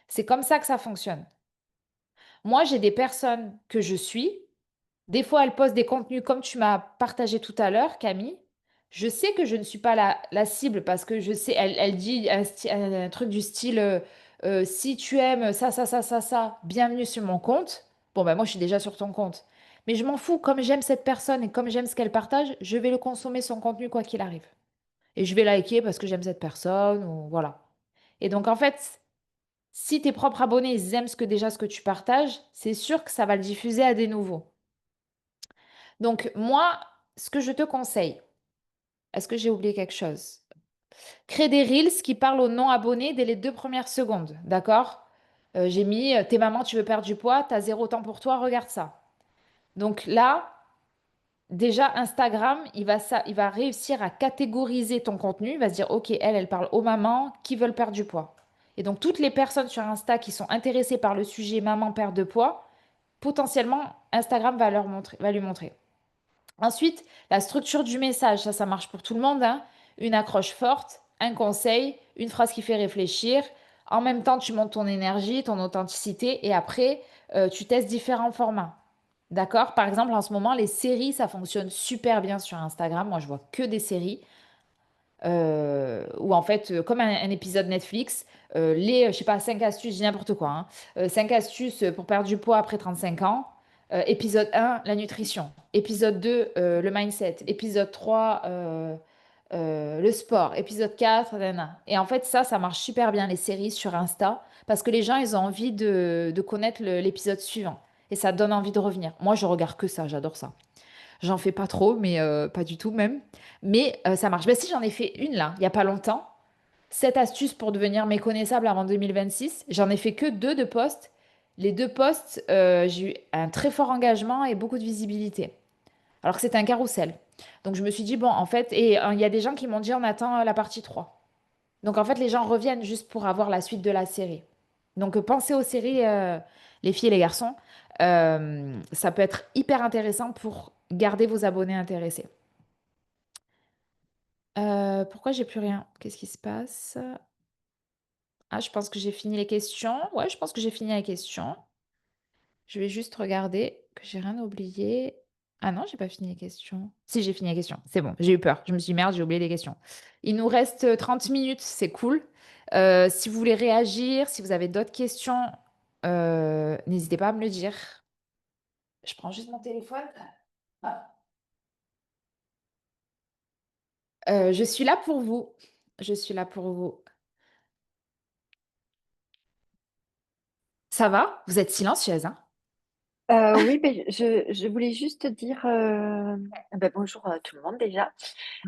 C'est comme ça que ça fonctionne. Moi, j'ai des personnes que je suis. Des fois, elles postent des contenus comme tu m'as partagé tout à l'heure, Camille. Je sais que je ne suis pas la cible parce que je sais, elle dit un truc du style si tu aimes ça, ça, ça, ça, ça, bienvenue sur mon compte. Bon, ben moi, je suis déjà sur ton compte. Mais je m'en fous, comme j'aime cette personne et comme j'aime ce qu'elle partage, je vais le consommer son contenu quoi qu'il arrive. Et je vais liker parce que j'aime cette personne ou voilà. Et donc, en fait, si tes propres abonnés ils aiment déjà ce que tu partages, c'est sûr que ça va le diffuser à des nouveaux. Donc, moi, ce que je te conseille, est-ce que j'ai oublié quelque chose? Crée des reels qui parlent aux non-abonnés dès les 2 premières secondes, d'accord? J'ai mis t'es maman, tu veux perdre du poids, t'as zéro temps pour toi, regarde ça. Donc là, déjà, Instagram, il va réussir à catégoriser ton contenu. Il va se dire, OK, elle parle aux mamans qui veulent perdre du poids. Et donc, toutes les personnes sur Insta qui sont intéressées par le sujet maman perd de poids, potentiellement, Instagram va lui montrer. Ensuite, la structure du message, ça marche pour tout le monde, hein. Une accroche forte, un conseil, une phrase qui fait réfléchir. En même temps, tu montes ton énergie, ton authenticité, et après, tu testes différents formats. D'accord? Par exemple, en ce moment, les séries, ça fonctionne super bien sur Instagram. Moi, je vois que des séries où en fait, comme un épisode Netflix, je sais pas, 5 astuces, je dis n'importe quoi, hein. 5 astuces pour perdre du poids après 35 ans. Épisode 1, la nutrition. Épisode 2, le mindset. Épisode 3, le sport. Épisode 4, nanana. Et en fait, ça marche super bien, les séries sur Insta, parce que les gens, ils ont envie de connaître l'épisode suivant. Et ça donne envie de revenir. Moi, je regarde que ça, j'adore ça. J'en fais pas trop, mais pas du tout même. Mais ça marche. Ben si, j'en ai fait une là, il y a pas longtemps. 7 astuces pour devenir méconnaissable avant 2026. J'en ai fait que 2 de posts. Les 2 posts, j'ai eu un très fort engagement et beaucoup de visibilité. Alors que c'était un carrousel. Donc je me suis dit, bon, en fait, et il y a des gens qui m'ont dit, on attend la partie 3. Donc en fait, les gens reviennent juste pour avoir la suite de la série. Donc pensez aux séries, les filles et les garçons. Ça peut être hyper intéressant pour garder vos abonnés intéressés. Pourquoi j'ai plus rien? Qu'est-ce qui se passe? Ah, je pense que j'ai fini les questions. Ouais, je pense que j'ai fini les questions. Je vais juste regarder que j'ai rien oublié. Ah non, j'ai pas fini les questions. Si, j'ai fini les questions. C'est bon, j'ai eu peur. Je me suis dit, merde, j'ai oublié les questions. Il nous reste 30 minutes, c'est cool. Si vous voulez réagir, si vous avez d'autres questions, n'hésitez pas à me le dire. Je prends juste mon téléphone. Ah. Je suis là pour vous. Je suis là pour vous. Ça va? Vous êtes silencieuse, hein? Oui, mais je voulais juste dire ben, bonjour à tout le monde déjà.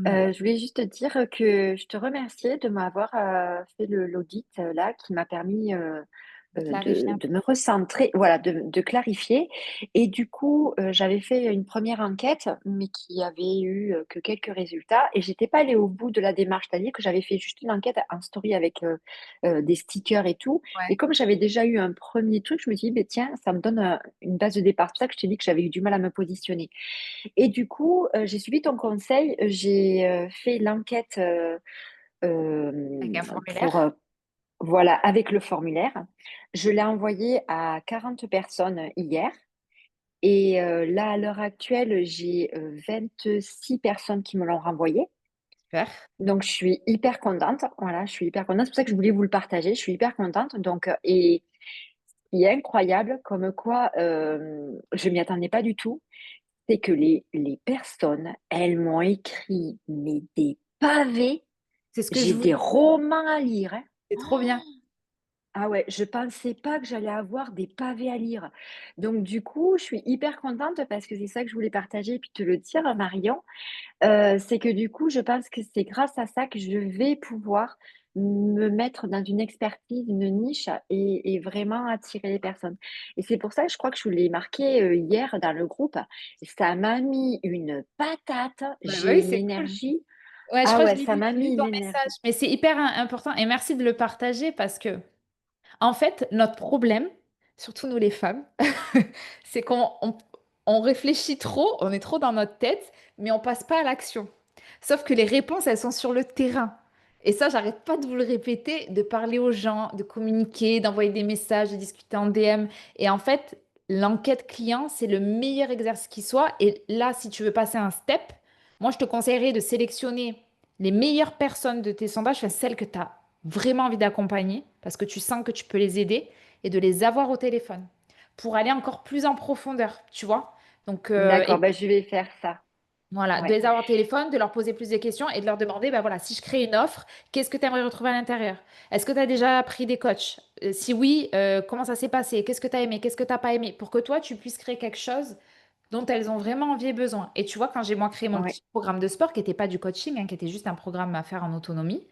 Ouais. Je voulais juste dire que je te remerciais de m'avoir fait l'audit là qui m'a permis Clarifier un de peu. me recentrer, voilà, de clarifier. Et du coup, j'avais fait une première enquête, mais qui avait eu que quelques résultats. Et j'étais pas allée au bout de la démarche, c'est-à-dire que j'avais fait juste une enquête en story avec des stickers et tout. Et Ouais. comme j'avais déjà eu un premier truc, je me suis dit, ben, tiens, ça me donne une base de départ. C'est pour ça que je t'ai dit que j'avais eu du mal à me positionner. Et du coup, j'ai suivi ton conseil. J'ai fait l'enquête Avec un pour, formulaire. voilà, avec le formulaire. Je l'ai envoyé à 40 personnes hier. Et là, à l'heure actuelle, j'ai 26 personnes qui me l'ont renvoyé. Super. Donc, je suis hyper contente. Voilà, je suis hyper contente. C'est pour ça que je voulais vous le partager. Je suis hyper contente. Donc, et ce qui est incroyable, comme quoi je m'y attendais pas du tout, c'est que les personnes, elles m'ont écrit mais des pavés. C'est ce que J'ai je des voulais. romans à lire, hein. C'est trop bien. Ah ouais, je pensais pas que j'allais avoir des pavés à lire. Donc du coup, je suis hyper contente parce que c'est ça que je voulais partager et puis te le dire, Marion. C'est que du coup, je pense que c'est grâce à ça que je vais pouvoir me mettre dans une expertise, une niche et vraiment attirer les personnes. Et c'est pour ça que je crois que je vous l'ai marqué hier dans le groupe. Ça m'a mis une patate. Bah J'ai oui, une c'est cool. énergie. Ouais, je Ah crois que ouais, ça m'a j'ai mis vu ton une message. énergie. Mais c'est hyper important et merci de le partager parce que, en fait, notre problème, surtout nous les femmes, c'est on réfléchit trop, on est trop dans notre tête, mais on passe pas à l'action. Sauf que les réponses, elles sont sur le terrain. Et ça, j'arrête pas de vous le répéter, de parler aux gens, de communiquer, d'envoyer des messages, de discuter en DM. Et en fait, l'enquête client, c'est le meilleur exercice qui soit. Et là, si tu veux passer un step, moi, je te conseillerais de sélectionner les meilleures personnes de tes sondages, enfin, celles que tu as vraiment envie d'accompagner, parce que tu sens que tu peux les aider, et de les avoir au téléphone pour aller encore plus en profondeur, tu vois. Donc, D'accord, ben, je vais faire ça. voilà, de Ouais, les avoir au téléphone, de leur poser plus de questions et de leur demander, ben voilà, si je crée une offre, qu'est-ce que tu aimerais retrouver à l'intérieur? Est-ce que tu as déjà pris des coachs? Si oui, comment ça s'est passé? Qu'est-ce que tu as aimé? Qu'est-ce que tu n'as pas aimé? Pour que toi, tu puisses créer quelque chose dont elles ont vraiment envie et besoin. Et tu vois, quand j'ai moi créé mon ouais. petit programme de sport, qui n'était pas du coaching, hein, qui était juste un programme à faire en autonomie,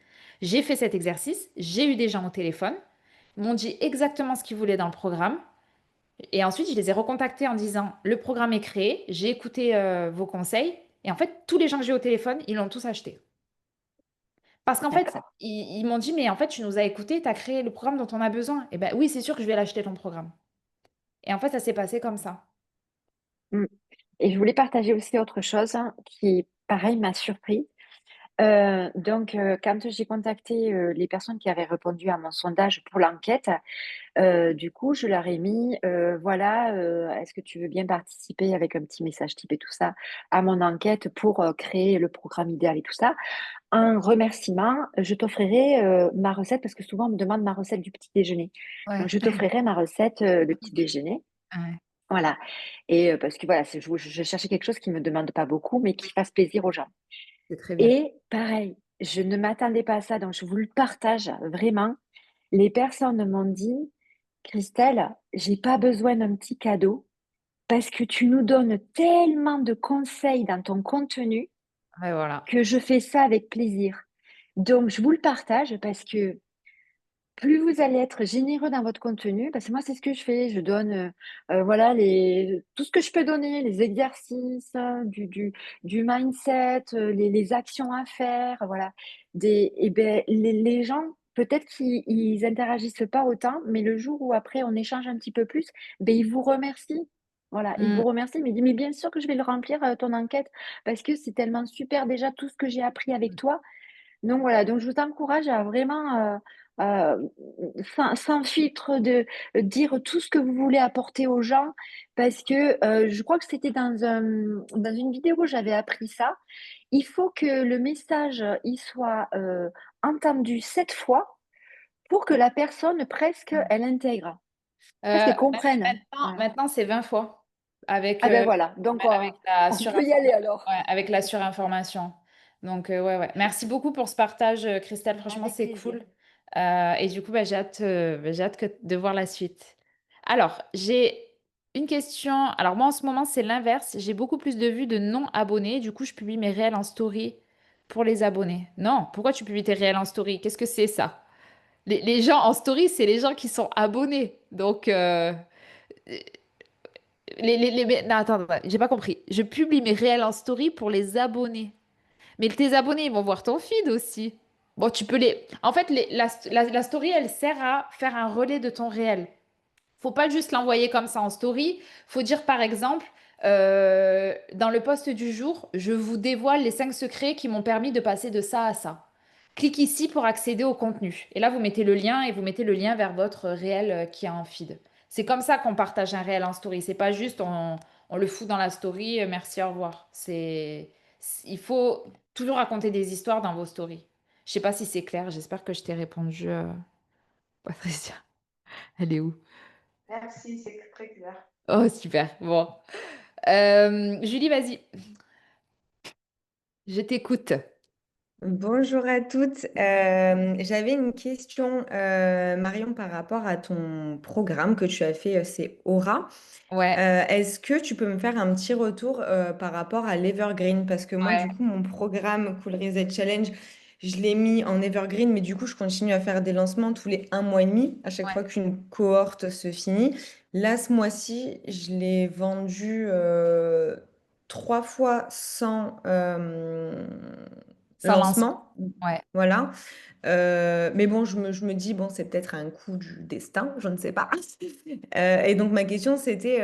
j'ai fait cet exercice, j'ai eu des gens au téléphone, ils m'ont dit exactement ce qu'ils voulaient dans le programme. Et ensuite, je les ai recontactés en disant, le programme est créé, j'ai écouté vos conseils. Et en fait, tous les gens que j'ai au téléphone, ils l'ont tous acheté. Parce qu'en fait, D'accord. ils m'ont dit, mais en fait, tu nous as écoutés, tu as créé le programme dont on a besoin. Et ben oui, c'est sûr que je vais l'acheter ton programme. Et en fait, ça s'est passé comme ça. Mm. Et je voulais partager aussi autre chose hein, qui, pareil, m'a surpris. Quand j'ai contacté les personnes qui avaient répondu à mon sondage pour l'enquête, du coup, je leur ai mis, voilà, est-ce que tu veux bien participer avec un petit message type et tout ça à mon enquête pour créer le programme idéal et tout ça. Un remerciement, je t'offrirai ma recette parce que souvent on me demande ma recette du petit déjeuner. Donc, Ouais. je t'offrirai ma recette de petit déjeuner. Ouais, Voilà. Et parce que voilà, je cherchais quelque chose qui ne me demande pas beaucoup, mais qui fasse plaisir aux gens. c'est très bien. Et pareil, je ne m'attendais pas à ça, donc je vous le partage vraiment. Les personnes m'ont dit, Christelle, j'ai pas besoin d'un petit cadeau parce que tu nous donnes tellement de conseils dans ton contenu Ouais, voilà. que je fais ça avec plaisir. Donc, je vous le partage parce que plus vous allez être généreux dans votre contenu, parce que moi, c'est ce que je fais. Je donne voilà, tout ce que je peux donner, les exercices, du mindset, les actions à faire. Voilà. Et ben, les gens, peut-être qu'ils interagissent pas autant, mais le jour où après on échange un petit peu plus, ben, ils vous remercient. Voilà, ils vous Mm. remercient, mais ils disent, mais bien sûr que je vais le remplir, ton enquête, parce que c'est tellement super déjà tout ce que j'ai appris avec toi. Donc voilà, donc je vous encourage à vraiment, sans filtre, de dire tout ce que vous voulez apporter aux gens, parce que je crois que c'était dans une vidéo, j'avais appris ça. Il faut que le message, il soit entendu 7 fois pour que la personne presque, elle intègre, presque qu'elle comprenne. Voilà. Maintenant, c'est 20 fois avec, Ah ben voilà, donc avec la on peut y aller surinformation. alors. Ouais, avec la surinformation. Donc, ouais, ouais. Merci beaucoup pour ce partage, Christelle. Franchement, Avec c'est plaisir. cool. Et du coup, bah, j'ai hâte de voir la suite. Alors, j'ai une question. Alors, moi, en ce moment, c'est l'inverse. J'ai beaucoup plus de vues de non-abonnés. Du coup, je publie mes réels en story pour les abonnés. Non, pourquoi tu publies tes réels en story? Qu'est-ce que c'est ça? Les gens en story, c'est les gens qui sont abonnés. Donc, non, attends, j'ai pas compris. Je publie mes réels en story pour les abonnés. Mais tes abonnés, ils vont voir ton feed aussi. Bon, tu peux les... En fait, la story, elle sert à faire un relais de ton réel. Faut pas juste l'envoyer comme ça en story. Faut dire, par exemple, dans le post du jour, je vous dévoile les 5 secrets qui m'ont permis de passer de ça à ça. Clique ici pour accéder au contenu. Et là, vous mettez le lien et vous mettez le lien vers votre réel qui est en feed. C'est comme ça qu'on partage un réel en story. C'est pas juste on le fout dans la story, merci, au revoir. Il faut toujours raconter des histoires dans vos stories. Je sais pas si c'est clair. J'espère que je t'ai répondu, Patricia. Elle est où? Merci, c'est très clair. Oh, super. Bon. Julie, vas-y. Je t'écoute. Bonjour à toutes. J'avais une question, Marion, par rapport à ton programme que tu as fait, c'est Aura. Ouais, Est-ce que tu peux me faire un petit retour par rapport à l'Evergreen? Parce que moi, ouais, du coup, mon programme Cool Reset Challenge, je l'ai mis en Evergreen, mais du coup, je continue à faire des lancements tous les 1 mois et demi, à chaque ouais. fois qu'une cohorte se finit. Là, ce mois-ci, je l'ai vendu 3 fois sans Sans lancement. lancement. Ouais, Voilà. Mais bon, je me dis, bon, c'est peut-être un coup du destin, je ne sais pas. Et donc, ma question, c'était,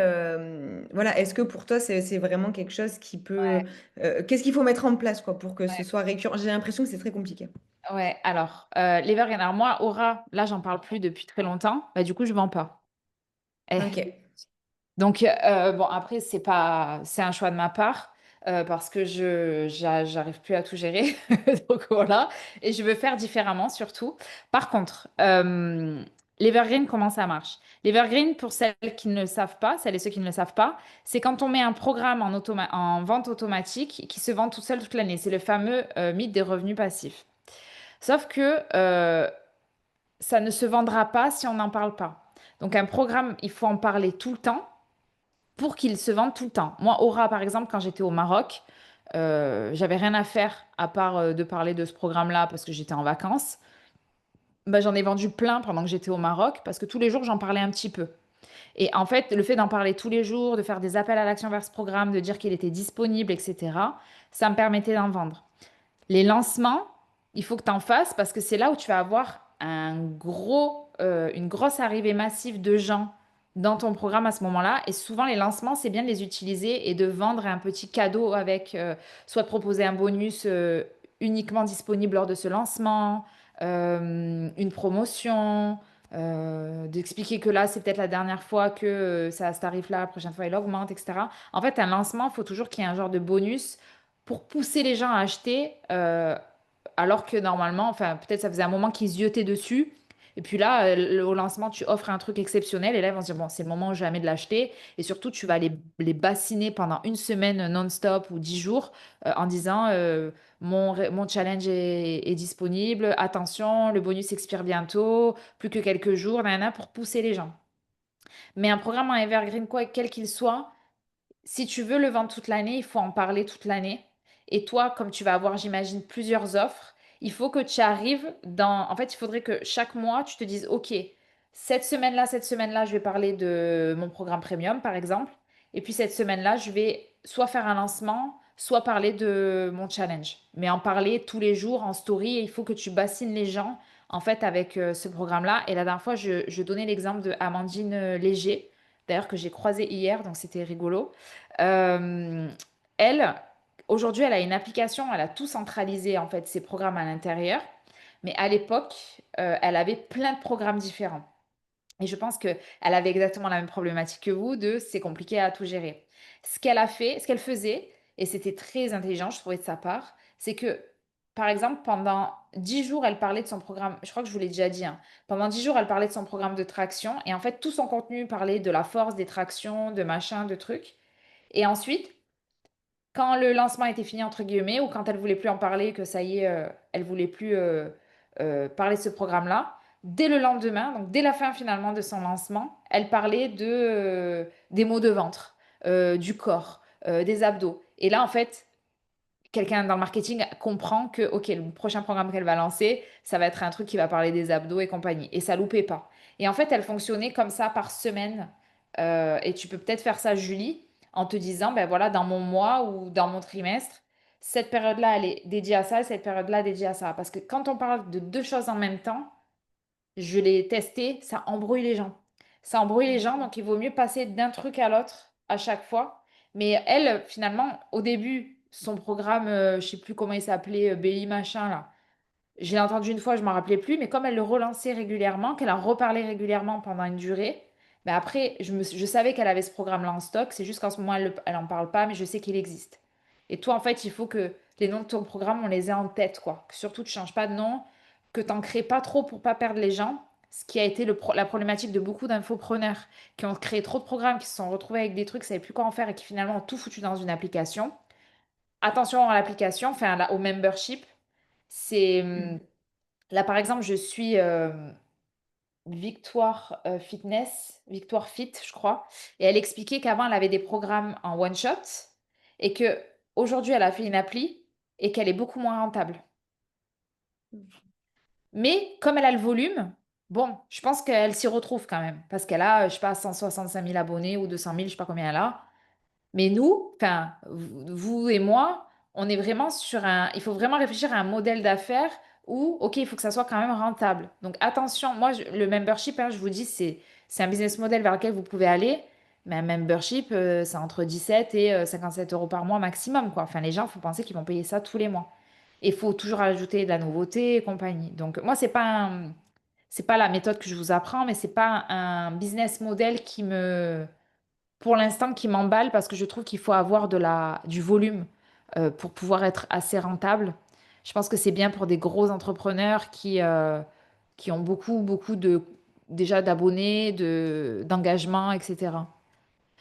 voilà, est-ce que pour toi, c'est vraiment quelque chose qui peut... ouais, qu'est-ce qu'il faut mettre en place, quoi, pour que ce ouais. soit récurrent? J'ai l'impression que c'est très compliqué. Ouais, alors, l'Evergreen. Alors, moi, Aura, là, j'en parle plus depuis très longtemps. Bah, du coup, je vends pas. Eh. Ok. Donc, bon, après, c'est un choix de ma part parce que j'arrive plus à tout gérer. Donc, voilà. Et je veux faire différemment, surtout. Par contre, l'Evergreen, comment ça marche? L'Evergreen, pour celles qui ne le savent pas, celles et ceux qui ne le savent pas, c'est quand on met un programme en vente automatique qui se vend tout seul toute l'année. C'est le fameux mythe des revenus passifs. Sauf que ça ne se vendra pas si on n'en parle pas. Donc, un programme, il faut en parler tout le temps pour qu'ils se vendent tout le temps. Moi, Aura, par exemple, quand j'étais au Maroc, j'avais rien à faire à part de parler de ce programme-là parce que j'étais en vacances. Bah, j'en ai vendu plein pendant que j'étais au Maroc parce que tous les jours, j'en parlais un petit peu. Et en fait, le fait d'en parler tous les jours, de faire des appels à l'action vers ce programme, de dire qu'il était disponible, etc., ça me permettait d'en vendre. Les lancements, il faut que tu en fasses parce que c'est là où tu vas avoir une grosse arrivée massive de gens dans ton programme à ce moment-là. Et souvent, les lancements, c'est bien de les utiliser et de vendre un petit cadeau avec, soit de proposer un bonus uniquement disponible lors de ce lancement, une promotion, d'expliquer que là, c'est peut-être la dernière fois que ça, ce tarif-là, la prochaine fois, il augmente, etc. En fait, un lancement, il faut toujours qu'il y ait un genre de bonus pour pousser les gens à acheter, alors que normalement, enfin, peut-être ça faisait un moment qu'ils ziotaient dessus. Et puis là, au lancement, tu offres un truc exceptionnel et là, ils vont se dire, bon, c'est le moment jamais de l'acheter. Et surtout, tu vas les bassiner pendant une semaine non-stop ou 10 jours en disant, mon challenge est disponible, attention, le bonus expire bientôt, plus que quelques jours, nanana, pour pousser les gens. Mais un programme en evergreen, quoi, quel qu'il soit, si tu veux le vendre toute l'année, il faut en parler toute l'année. Et toi, comme tu vas avoir, j'imagine, plusieurs offres, il faut que tu arrives dans... En fait, il faudrait que chaque mois, tu te dises, OK, cette semaine-là, je vais parler de mon programme premium, par exemple. Et puis cette semaine-là, je vais soit faire un lancement, soit parler de mon challenge. Mais en parler tous les jours en story, et il faut que tu bassines les gens, en fait, avec ce programme-là. Et la dernière fois, je donnais l'exemple de Amandine Léger, d'ailleurs, que j'ai croisée hier, donc c'était rigolo. Euh, Elle, aujourd'hui, elle a une application, elle a tout centralisé, en fait, ses programmes à l'intérieur. Mais à l'époque, elle avait plein de programmes différents. Et je pense qu'elle avait exactement la même problématique que vous, de c'est compliqué à tout gérer. Ce qu'elle a fait, ce qu'elle faisait, et c'était très intelligent, je trouvais de sa part, c'est que, par exemple, pendant 10 jours, elle parlait de son programme, je crois que je vous l'ai déjà dit, hein. Pendant 10 jours, elle parlait de son programme de traction, et en fait, tout son contenu parlait de la force des tractions, de machin, de trucs. Et ensuite, quand le lancement était fini, entre guillemets, ou quand elle voulait plus en parler, que ça y est, elle voulait plus parler de ce programme-là, dès le lendemain, donc dès la fin finalement de son lancement, elle parlait des maux de ventre, du corps, des abdos. Et là, en fait, quelqu'un dans le marketing comprend que, OK, le prochain programme qu'elle va lancer, ça va être un truc qui va parler des abdos et compagnie. Et ça loupait pas. Et en fait, elle fonctionnait comme ça par semaine. Et tu peux peut-être faire ça, Julie, en te disant, ben voilà, dans mon mois ou dans mon trimestre, cette période-là, elle est dédiée à ça et cette période-là, dédiée à ça. Parce que quand on parle de deux choses en même temps, je l'ai testé, ça embrouille les gens. Ça embrouille les gens, donc il vaut mieux passer d'un truc à l'autre à chaque fois. Mais elle, finalement, au début, son programme, je sais plus comment il s'appelait, BI machin là. Je l'ai entendu une fois, je m'en rappelais plus, mais comme elle le relançait régulièrement, qu'elle en reparlait régulièrement pendant une durée, ben après, je savais qu'elle avait ce programme-là en stock. C'est juste qu'en ce moment, elle en parle pas, mais je sais qu'il existe. Et toi, en fait, il faut que les noms de ton programme, on les ait en tête, quoi. Que surtout, tu changes pas de nom, que tu n'en crées pas trop pour pas perdre les gens. Ce qui a été la problématique de beaucoup d'infopreneurs qui ont créé trop de programmes, qui se sont retrouvés avec des trucs, ne savaient plus quoi en faire et qui finalement ont tout foutu dans une application. Attention à l'application, enfin au membership. C'est là, par exemple, je suis Victoire Fitness, Victoire Fit, je crois, et elle expliquait qu'avant, elle avait des programmes en one shot et que aujourd'hui, elle a fait une appli et qu'elle est beaucoup moins rentable. Mais comme elle a le volume, bon, je pense qu'elle s'y retrouve quand même parce qu'elle a, je sais pas, 165 000 abonnés ou 200 000, je sais pas combien elle a. Mais nous, enfin, vous et moi, on est vraiment sur un... Il faut vraiment réfléchir à un modèle d'affaires où, OK, il faut que ça soit quand même rentable. Donc attention, moi, le membership, hein, je vous dis, c'est un business model vers lequel vous pouvez aller. Mais un membership, c'est entre 17 et 57 euros par mois maximum, quoi. Enfin, les gens, il faut penser qu'ils vont payer ça tous les mois. Et il faut toujours ajouter de la nouveauté et compagnie. Donc moi, c'est pas la méthode que je vous apprends, mais c'est pas un business model pour l'instant, qui m'emballe parce que je trouve qu'il faut avoir du volume pour pouvoir être assez rentable. Je pense que c'est bien pour des gros entrepreneurs qui ont beaucoup déjà d'abonnés, d'engagement, etc.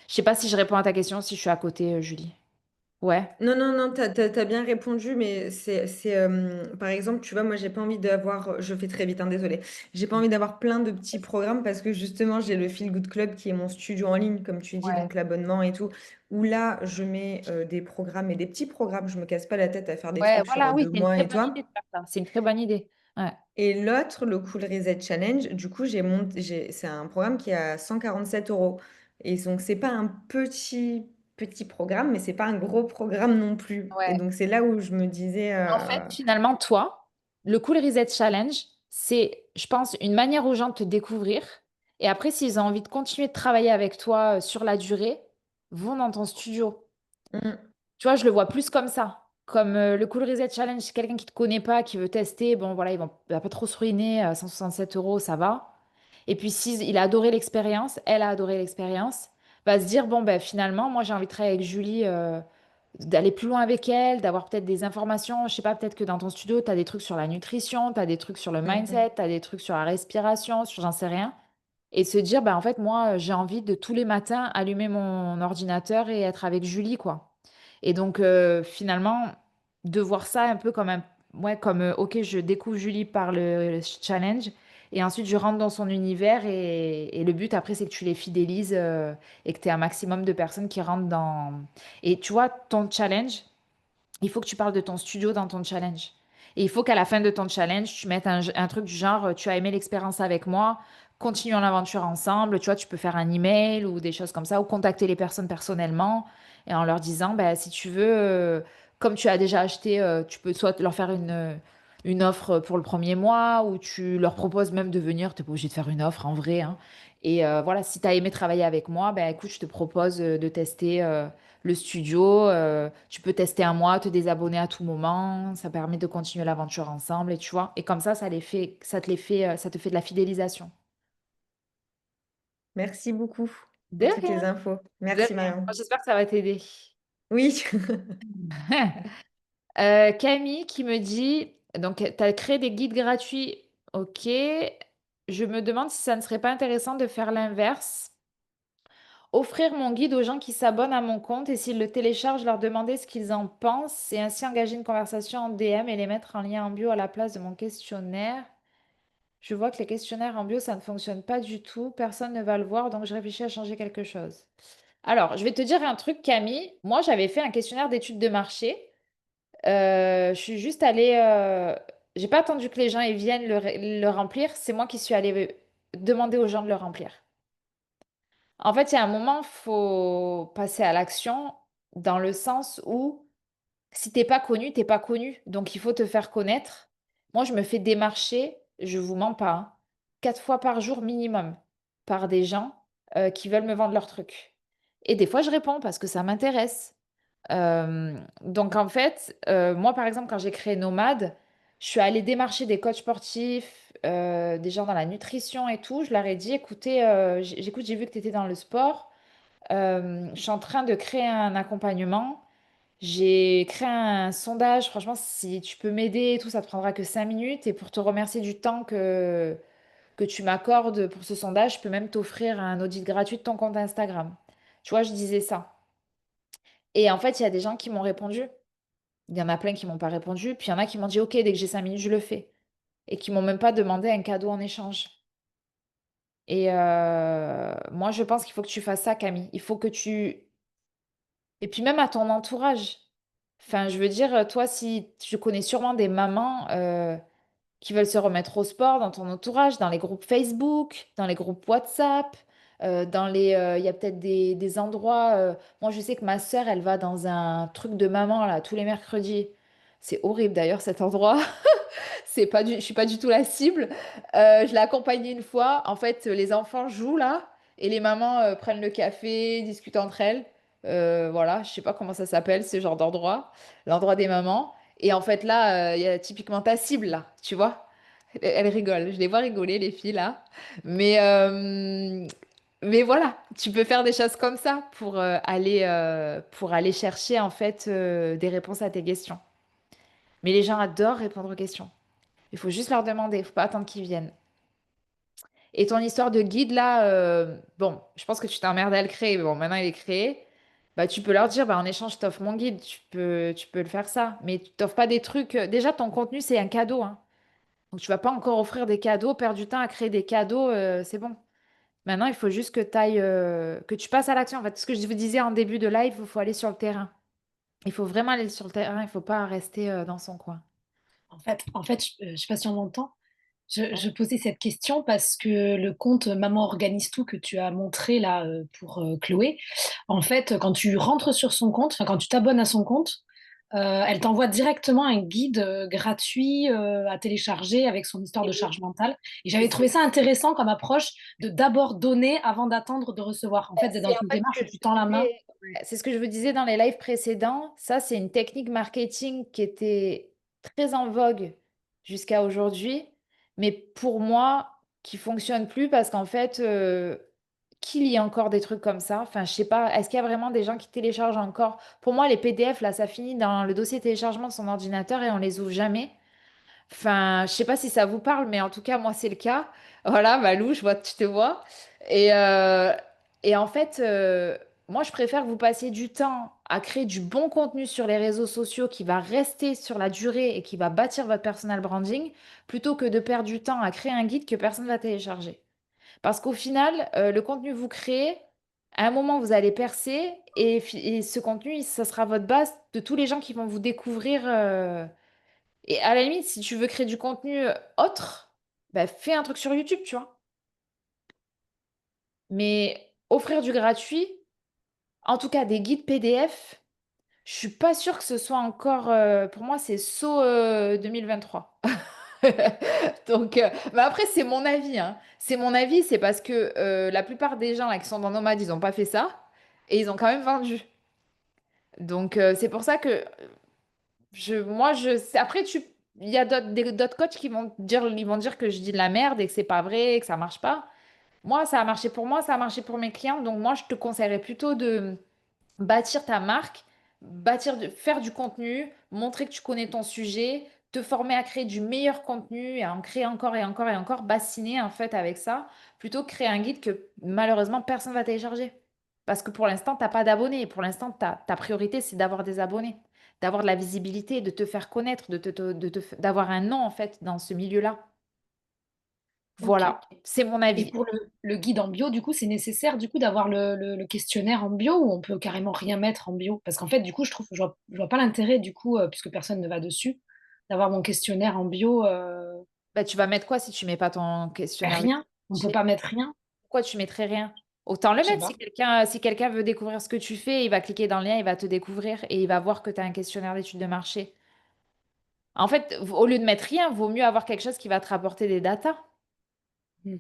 Je sais pas si je réponds à ta question, si je suis à côté, Julie. Ouais. Non, non, non, t'as bien répondu, mais par exemple, tu vois, moi, j'ai pas envie d'avoir, je fais très vite, hein, désolée, j'ai pas envie d'avoir plein de petits programmes parce que justement, j'ai le Feel Good Club qui est mon studio en ligne, comme tu dis, Ouais. donc l'abonnement et tout, où là, je mets des programmes et des petits programmes, je me casse pas la tête à faire des Ouais, trucs sur voilà, oui, deux c'est une mois très et bonne idée toi. de faire ça. C'est une très bonne idée. Ouais. Et l'autre, le Cool Reset Challenge, du coup, c'est un programme qui est à 147 euros. Et donc, c'est pas un petit programme, mais c'est pas un gros programme non plus. Et Ouais. donc, c'est là où je me disais, En fait, finalement, toi, le Cool Reset Challenge, c'est, je pense, une manière aux gens de te découvrir Et après, s'ils ont envie de continuer de travailler avec toi sur la durée, vont dans ton studio. Mm. Tu vois, je le vois plus comme ça. Comme le Cool Reset Challenge, c'est quelqu'un qui ne te connaît pas, qui veut tester, bon voilà, il va pas trop se ruiner, 167 euros, ça va. Et puis si il a adoré l'expérience, elle a adoré l'expérience, va se dire, bon ben finalement, moi j'ai envie de travailler avec Julie, d'aller plus loin avec elle, d'avoir peut-être des informations, je sais pas, peut-être que dans ton studio, tu as des trucs sur la nutrition, tu as des trucs sur le Mhm. mindset, tu as des trucs sur la respiration, sur j'en sais rien. Et se dire, bah en fait, moi, j'ai envie de tous les matins allumer mon ordinateur et être avec Julie, quoi. Et donc, finalement, de voir ça un peu comme ouais, comme, ok, je découvre Julie par le challenge, et ensuite je rentre dans son univers, et le but après, c'est que tu les fidélises, et que tu aies un maximum de personnes qui rentrent dans... Et tu vois, ton challenge, il faut que tu parles de ton studio dans ton challenge. Et il faut qu'à la fin de ton challenge, tu mettes un truc du genre, tu as aimé l'expérience avec moi, continuons l'aventure ensemble. Tu vois, tu peux faire un email ou des choses comme ça, ou contacter les personnes personnellement et en leur disant, bah, si tu veux, comme tu as déjà acheté, tu peux soit leur faire une offre pour le premier mois, ou tu leur proposes même de venir, tu n'es pas obligé de faire une offre en vrai, hein. Et voilà, si tu as aimé travailler avec moi, ben écoute, je te propose de tester le studio. Tu peux tester un mois, te désabonner à tout moment. Ça permet de continuer l'aventure ensemble, et tu vois. Et comme ça les fait, ça te les fait, ça te fait de la fidélisation. Merci beaucoup De pour toutes rien, les infos. de rien. Merci Marion. J'espère que ça va t'aider. Oui. Camille qui me dit, donc tu as créé des guides gratuits. Ok. Je me demande si ça ne serait pas intéressant de faire l'inverse. Offrir mon guide aux gens qui s'abonnent à mon compte, et s'ils le téléchargent, leur demander ce qu'ils en pensent, et ainsi engager une conversation en DM et les mettre en lien en bio à la place de mon questionnaire. Je vois que les questionnaires en bio, ça ne fonctionne pas du tout. Personne ne va le voir, donc je réfléchis à changer quelque chose. Alors, je vais te dire un truc, Camille. Moi, j'avais fait un questionnaire d'études de marché. Je suis juste allée. J'ai pas attendu que les gens ils viennent le remplir. C'est moi qui suis allée demander aux gens de le remplir. En fait, il y a un moment, faut passer à l'action, dans le sens où si t'es pas connu, t'es pas connu. Donc il faut te faire connaître. Moi, je me fais démarcher, je vous mens pas, hein, 4 fois par jour minimum par des gens qui veulent me vendre leurs trucs. Et des fois, je réponds parce que ça m'intéresse. Donc en fait, moi par exemple, quand j'ai créé Nomade, je suis allée démarcher des coachs sportifs, des gens dans la nutrition et tout. Je leur ai dit, écoutez, j'écoute, j'ai vu que tu étais dans le sport. Je suis en train de créer un accompagnement. J'ai créé un sondage. Franchement, si tu peux m'aider et tout, ça te prendra que 5 minutes. Et pour te remercier du temps que tu m'accordes pour ce sondage, je peux même t'offrir un audit gratuit de ton compte Instagram. Tu vois, je disais ça. Et en fait, il y a des gens qui m'ont répondu. Il y en a plein qui m'ont pas répondu. Puis il y en a qui m'ont dit, OK, dès que j'ai 5 minutes, je le fais. Et qui m'ont même pas demandé un cadeau en échange. Et moi, je pense qu'il faut que tu fasses ça, Camille. Il faut que tu... Et puis même à ton entourage. Enfin, je veux dire, toi, si tu connais sûrement des mamans qui veulent se remettre au sport dans ton entourage, dans les groupes Facebook, dans les groupes WhatsApp, il y a peut-être des endroits. Moi, je sais que ma sœur, elle va dans un truc de maman là tous les mercredis. C'est horrible d'ailleurs cet endroit. Je suis pas du tout la cible. Je l'ai accompagnée une fois. En fait, les enfants jouent là et les mamans prennent le café, discutent entre elles. Voilà, je sais pas comment ça s'appelle, ce genre d'endroit, l'endroit des mamans. Et en fait, là, il y a typiquement ta cible là, tu vois. Elles rigolent. Je les vois rigoler, les filles là. Mais, euh, mais voilà, tu peux faire des choses comme ça pour aller chercher en fait des réponses à tes questions. Mais les gens adorent répondre aux questions. Il faut juste leur demander, il faut pas attendre qu'ils viennent. Et ton histoire de guide, là, bon, je pense que tu t'emmerdes à le créer, mais bon, maintenant il est créé. Bah, tu peux leur dire, bah, en échange, je t'offre mon guide, tu peux le faire ça. Mais tu t'offres pas des trucs. Déjà, ton contenu, c'est un cadeau, hein. Donc, tu vas pas encore offrir des cadeaux, perdre du temps à créer des cadeaux, c'est bon. Maintenant, il faut juste que que tu passes à l'action. En fait, ce que je vous disais en début de live, il faut aller sur le terrain. Il faut vraiment aller sur le terrain, il faut pas rester dans son coin. En fait, je sais pas si on m'entend. Je posais cette question parce que le compte Maman Organise Tout que tu as montré là pour Chloé, en fait, quand tu rentres sur son compte, enfin, quand tu t'abonnes à son compte, elle t'envoie directement un guide gratuit à télécharger avec son histoire de charge mentale. Et Et j'avais trouvé ça intéressant comme approche de d'abord donner avant d'attendre de recevoir. En fait, c'est dans c'est en une fait démarche ce où que tu je tends la main. disais, ouais, c'est ce que je vous disais dans les lives précédents. Ça, c'est une technique marketing qui était très en vogue jusqu'à aujourd'hui, mais pour moi, qui fonctionne plus parce qu'en fait, qu'il y ait encore des trucs comme ça. Enfin, je sais pas, est-ce qu'il y a vraiment des gens qui téléchargent encore? Pour moi, les PDF, là, ça finit dans le dossier téléchargement de son ordinateur et on les ouvre jamais. Enfin, je sais pas si ça vous parle, mais en tout cas, moi, c'est le cas. Voilà, Malou, je te vois. Et, euh, et en fait, moi, je préfère que vous passiez du temps à créer du bon contenu sur les réseaux sociaux qui va rester sur la durée et qui va bâtir votre personal branding, plutôt que de perdre du temps à créer un guide que personne ne va télécharger. Parce qu'au final, le contenu que vous créez, à un moment, vous allez percer et ce contenu, ça sera votre base de tous les gens qui vont vous découvrir. Et à la limite, si tu veux créer du contenu autre, bah, fais un truc sur YouTube, tu vois. Mais offrir du gratuit, en tout cas des guides PDF, je suis pas sûre que ce soit encore. Pour moi, c'est saut 2023. Donc, mais après, c'est mon avis, hein. C'est mon avis, c'est parce que la plupart des gens là, qui sont dans Nomade, ils n'ont pas fait ça et ils ont quand même vendu. Donc, c'est pour ça que après, il y a d'autres coachs qui vont ils vont dire que je dis de la merde et que c'est pas vrai, que ça marche pas. Moi, ça a marché pour moi, ça a marché pour mes clients. Donc, moi, je te conseillerais plutôt de bâtir ta marque, faire du contenu, montrer que tu connais ton sujet, te former à créer du meilleur contenu et à en créer encore et encore et encore, bassiner en fait avec ça, plutôt que créer un guide que malheureusement personne va télécharger. Parce que pour l'instant, tu n'as pas d'abonnés. Pour l'instant, ta priorité, c'est d'avoir des abonnés, d'avoir de la visibilité, de te faire connaître, d'avoir un nom en fait dans ce milieu-là. Ok. Voilà, c'est mon Et avis. pour le guide en bio, du coup, c'est nécessaire du coup d'avoir le questionnaire en bio ou on peut carrément rien mettre en bio? Parce qu'en fait, du coup, je vois pas l'intérêt, du coup, puisque personne ne va dessus, d'avoir mon questionnaire en bio. Bah, tu vas mettre quoi si tu mets pas ton questionnaire de Rien. On peut marché? pas mettre rien. Pourquoi tu mettrais rien? Autant le Je sais mettre. pas. Si quelqu'un veut découvrir ce que tu fais, il va cliquer dans le lien, il va te découvrir et il va voir que tu as un questionnaire d'études de marché. En fait, au lieu de mettre rien, vaut mieux avoir quelque chose qui va te rapporter des datas. Hmm.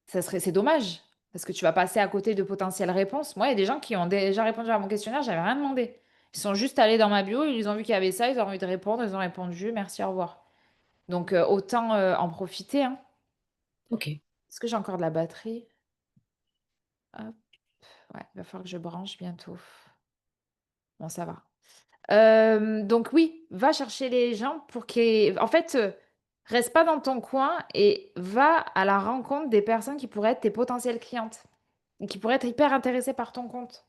C'est dommage parce que tu vas passer à côté de potentielles réponses. Moi, il y a des gens qui ont déjà répondu à mon questionnaire, j'avais rien demandé. Ils sont juste allés dans ma bio, ils ont vu qu'il y avait ça, ils ont envie de répondre, ils ont répondu, merci, au revoir. Donc, autant en profiter, hein. Ok. Est-ce que j'ai encore de la batterie? Hop, ouais, il va falloir que je branche bientôt. Bon, ça va. Donc oui, va chercher les gens pour qu'ils... En fait, reste pas dans ton coin et va à la rencontre des personnes qui pourraient être tes potentielles clientes et qui pourraient être hyper intéressées par ton compte.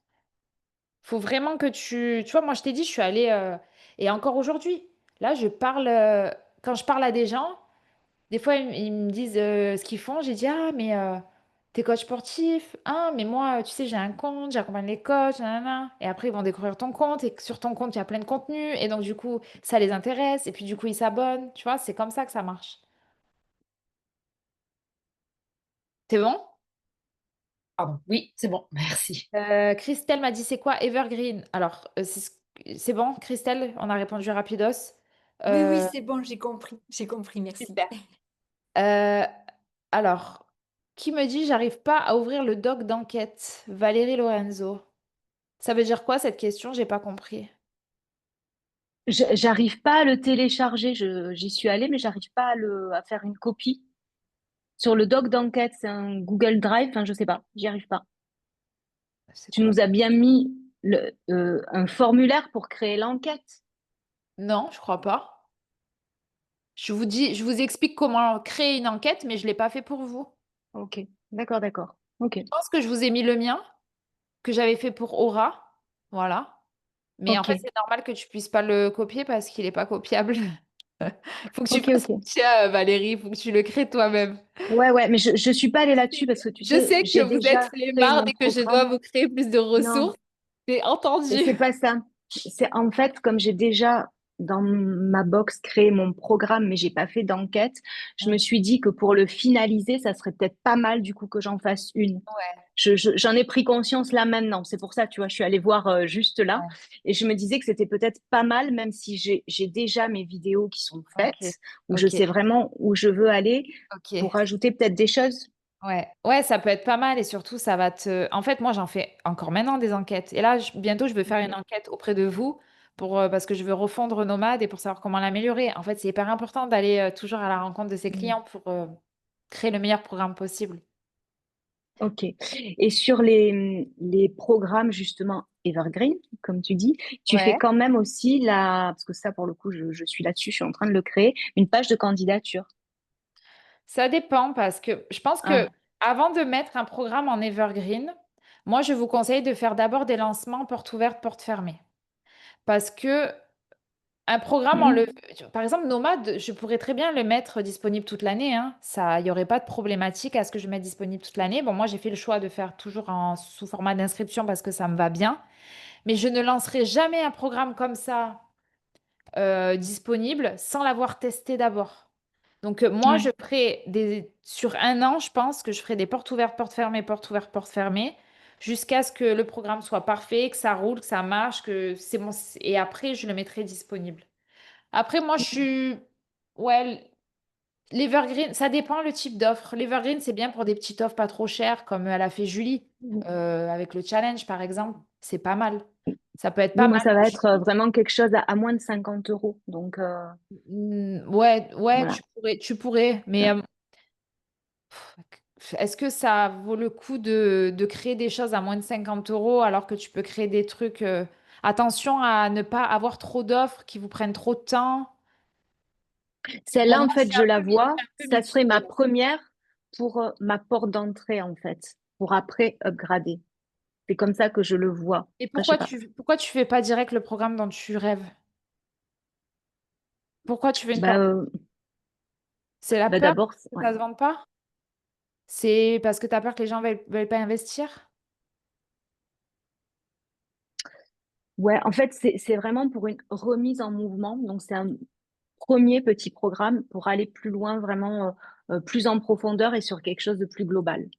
Faut vraiment que tu... Tu vois, moi, je t'ai dit, je suis allée... Et encore aujourd'hui, là, quand je parle à des gens, des fois, ils me disent ce qu'ils font. J'ai dit, ah, mais t'es coach sportif. Ah, mais moi, tu sais, j'ai un compte, j'accompagne les coachs, nanana. Et après, ils vont découvrir ton compte. Et que sur ton compte, il y a plein de contenu. Et donc, du coup, ça les intéresse. Et puis, du coup, ils s'abonnent. Tu vois, c'est comme ça que ça marche. C'est bon? Pardon. Oui, c'est bon. Merci. Christelle m'a dit, c'est quoi Evergreen? Alors, c'est bon, Christelle? On a répondu rapidos. Oui, oui, Euh, c'est bon, j'ai compris, merci. Super. Euh, alors, qui me dit, j'arrive pas à ouvrir le doc d'enquête? Valérie Lorenzo. Ça veut dire quoi cette question? J'ai pas compris. J'arrive pas à le télécharger. J'y suis allée, mais j'arrive pas à faire une copie. Sur le doc d'enquête, c'est un Google Drive. Enfin, je sais pas. J'y arrive pas. C'est Tu quoi? nous as bien mis un formulaire pour créer l'enquête. Non, je crois pas. Je vous explique comment créer une enquête, mais je l'ai pas fait pour vous. Ok. D'accord, d'accord. Ok. Je pense que je vous ai mis le mien, que j'avais fait pour Aura. Voilà. Mais en Ok. fait, c'est normal que tu puisses pas le copier parce qu'il est pas copiable. Faut que tu Ok, fasses ok. le tien, Valérie. Faut que tu le crées toi-même. Ouais, ouais, mais je suis pas allée là-dessus parce que tu Je sais, sais que j'ai vous êtes déjà créé flemmard mon et que je dois programme. vous créer plus de Non, ressources. J'ai mais entendu. c'est pas ça. C'est en fait, comme j'ai déjà dans ma box créer mon programme, mais j'ai pas fait d'enquête. Je me suis dit que pour le finaliser, ça serait peut-être pas mal du coup que j'en fasse une. Ouais, J'en ai pris conscience là maintenant. C'est pour ça, tu vois, je suis allée voir juste là ouais. et je me disais que c'était peut-être pas mal, même si j'ai déjà mes vidéos qui sont Ok, faites, où je ok, sais vraiment où je veux aller ok. pour rajouter peut-être des choses. Ouais, ouais, ça peut être pas mal et surtout ça va te. En fait, moi j'en fais encore maintenant des enquêtes. Et là, bientôt je vais faire une Ok. enquête auprès de vous parce que je veux refondre Nomade et pour savoir comment l'améliorer. En fait, c'est hyper important d'aller toujours à la rencontre de ses Mm. clients pour créer le meilleur programme possible. Ok. Et sur les programmes justement Evergreen, comme tu dis, tu fais Ouais. quand même aussi parce que ça pour le coup, je suis là-dessus, je suis en train de le créer, une page de candidature. Ça dépend parce que je pense que Ah. avant de mettre un programme en Evergreen, moi je vous conseille de faire d'abord des lancements porte ouverte, porte fermée. Parce que un programme, Mhm. par exemple, Nomade, je pourrais très bien le mettre disponible toute l'année, hein. Ça, il n'y aurait pas de problématique à ce que je mette disponible toute l'année. Bon, moi, j'ai fait le choix de faire toujours sous format d'inscription parce que ça me va bien. Mais je ne lancerai jamais un programme comme ça disponible sans l'avoir testé d'abord. Donc, moi, je Ouais. ferai sur un an, je pense que je ferai des portes ouvertes, portes fermées, jusqu'à ce que le programme soit parfait, que ça roule, que ça marche, que c'est bon. Et après, je le mettrai disponible. Après, moi, je suis. Ouais, l'Evergreen, ça dépend le type d'offre. L'Evergreen, c'est bien pour des petites offres pas trop chères, comme elle a fait Julie, avec le challenge, par exemple. C'est pas mal. Ça peut être Oui, pas moi, mal. ça va être vraiment quelque chose à moins de 50 euros. Donc, Ouais, ouais, voilà. tu pourrais. Mais est-ce que ça vaut le coup de créer des choses à moins de 50 euros alors que tu peux créer des trucs. Attention à ne pas avoir trop d'offres qui vous prennent trop de temps. Bon, Celle-là, moi, en fait, je la je vois, suis un peu ça serait ma mitigée. première pour ma porte d'entrée, en fait, pour après upgrader. C'est comme ça que je le vois. Et Après, je sais pas. pourquoi tu fais pas direct le programme dont tu rêves? Pourquoi tu veux une Bah, porte? C'est la peur d'abord, que ouais. ça se vende pas? C'est parce que tu as peur que les gens veulent pas investir? Ouais, en fait, c'est vraiment pour une remise en mouvement. Donc, c'est un premier petit programme pour aller plus loin, vraiment plus en profondeur et sur quelque chose de plus global.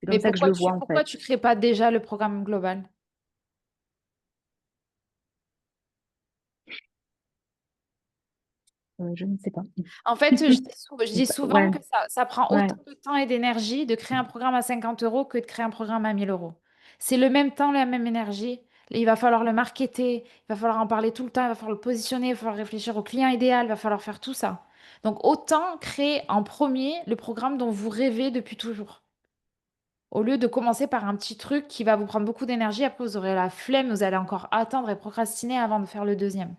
C'est Mais comme ça que je le vois, en pourquoi fait. tu crées pas déjà le programme global? Je ne sais pas. En fait, je dis souvent Ouais, que ça prend ouais. autant de temps et d'énergie de créer un programme à 50 euros que de créer un programme à 1000 euros. C'est le même temps, la même énergie. Il va falloir le marketer, il va falloir en parler tout le temps, il va falloir le positionner, il va falloir réfléchir au client idéal, il va falloir faire tout ça. Donc autant créer en premier le programme dont vous rêvez depuis toujours. Au lieu de commencer par un petit truc qui va vous prendre beaucoup d'énergie, après vous aurez la flemme, vous allez encore attendre et procrastiner avant de faire le deuxième.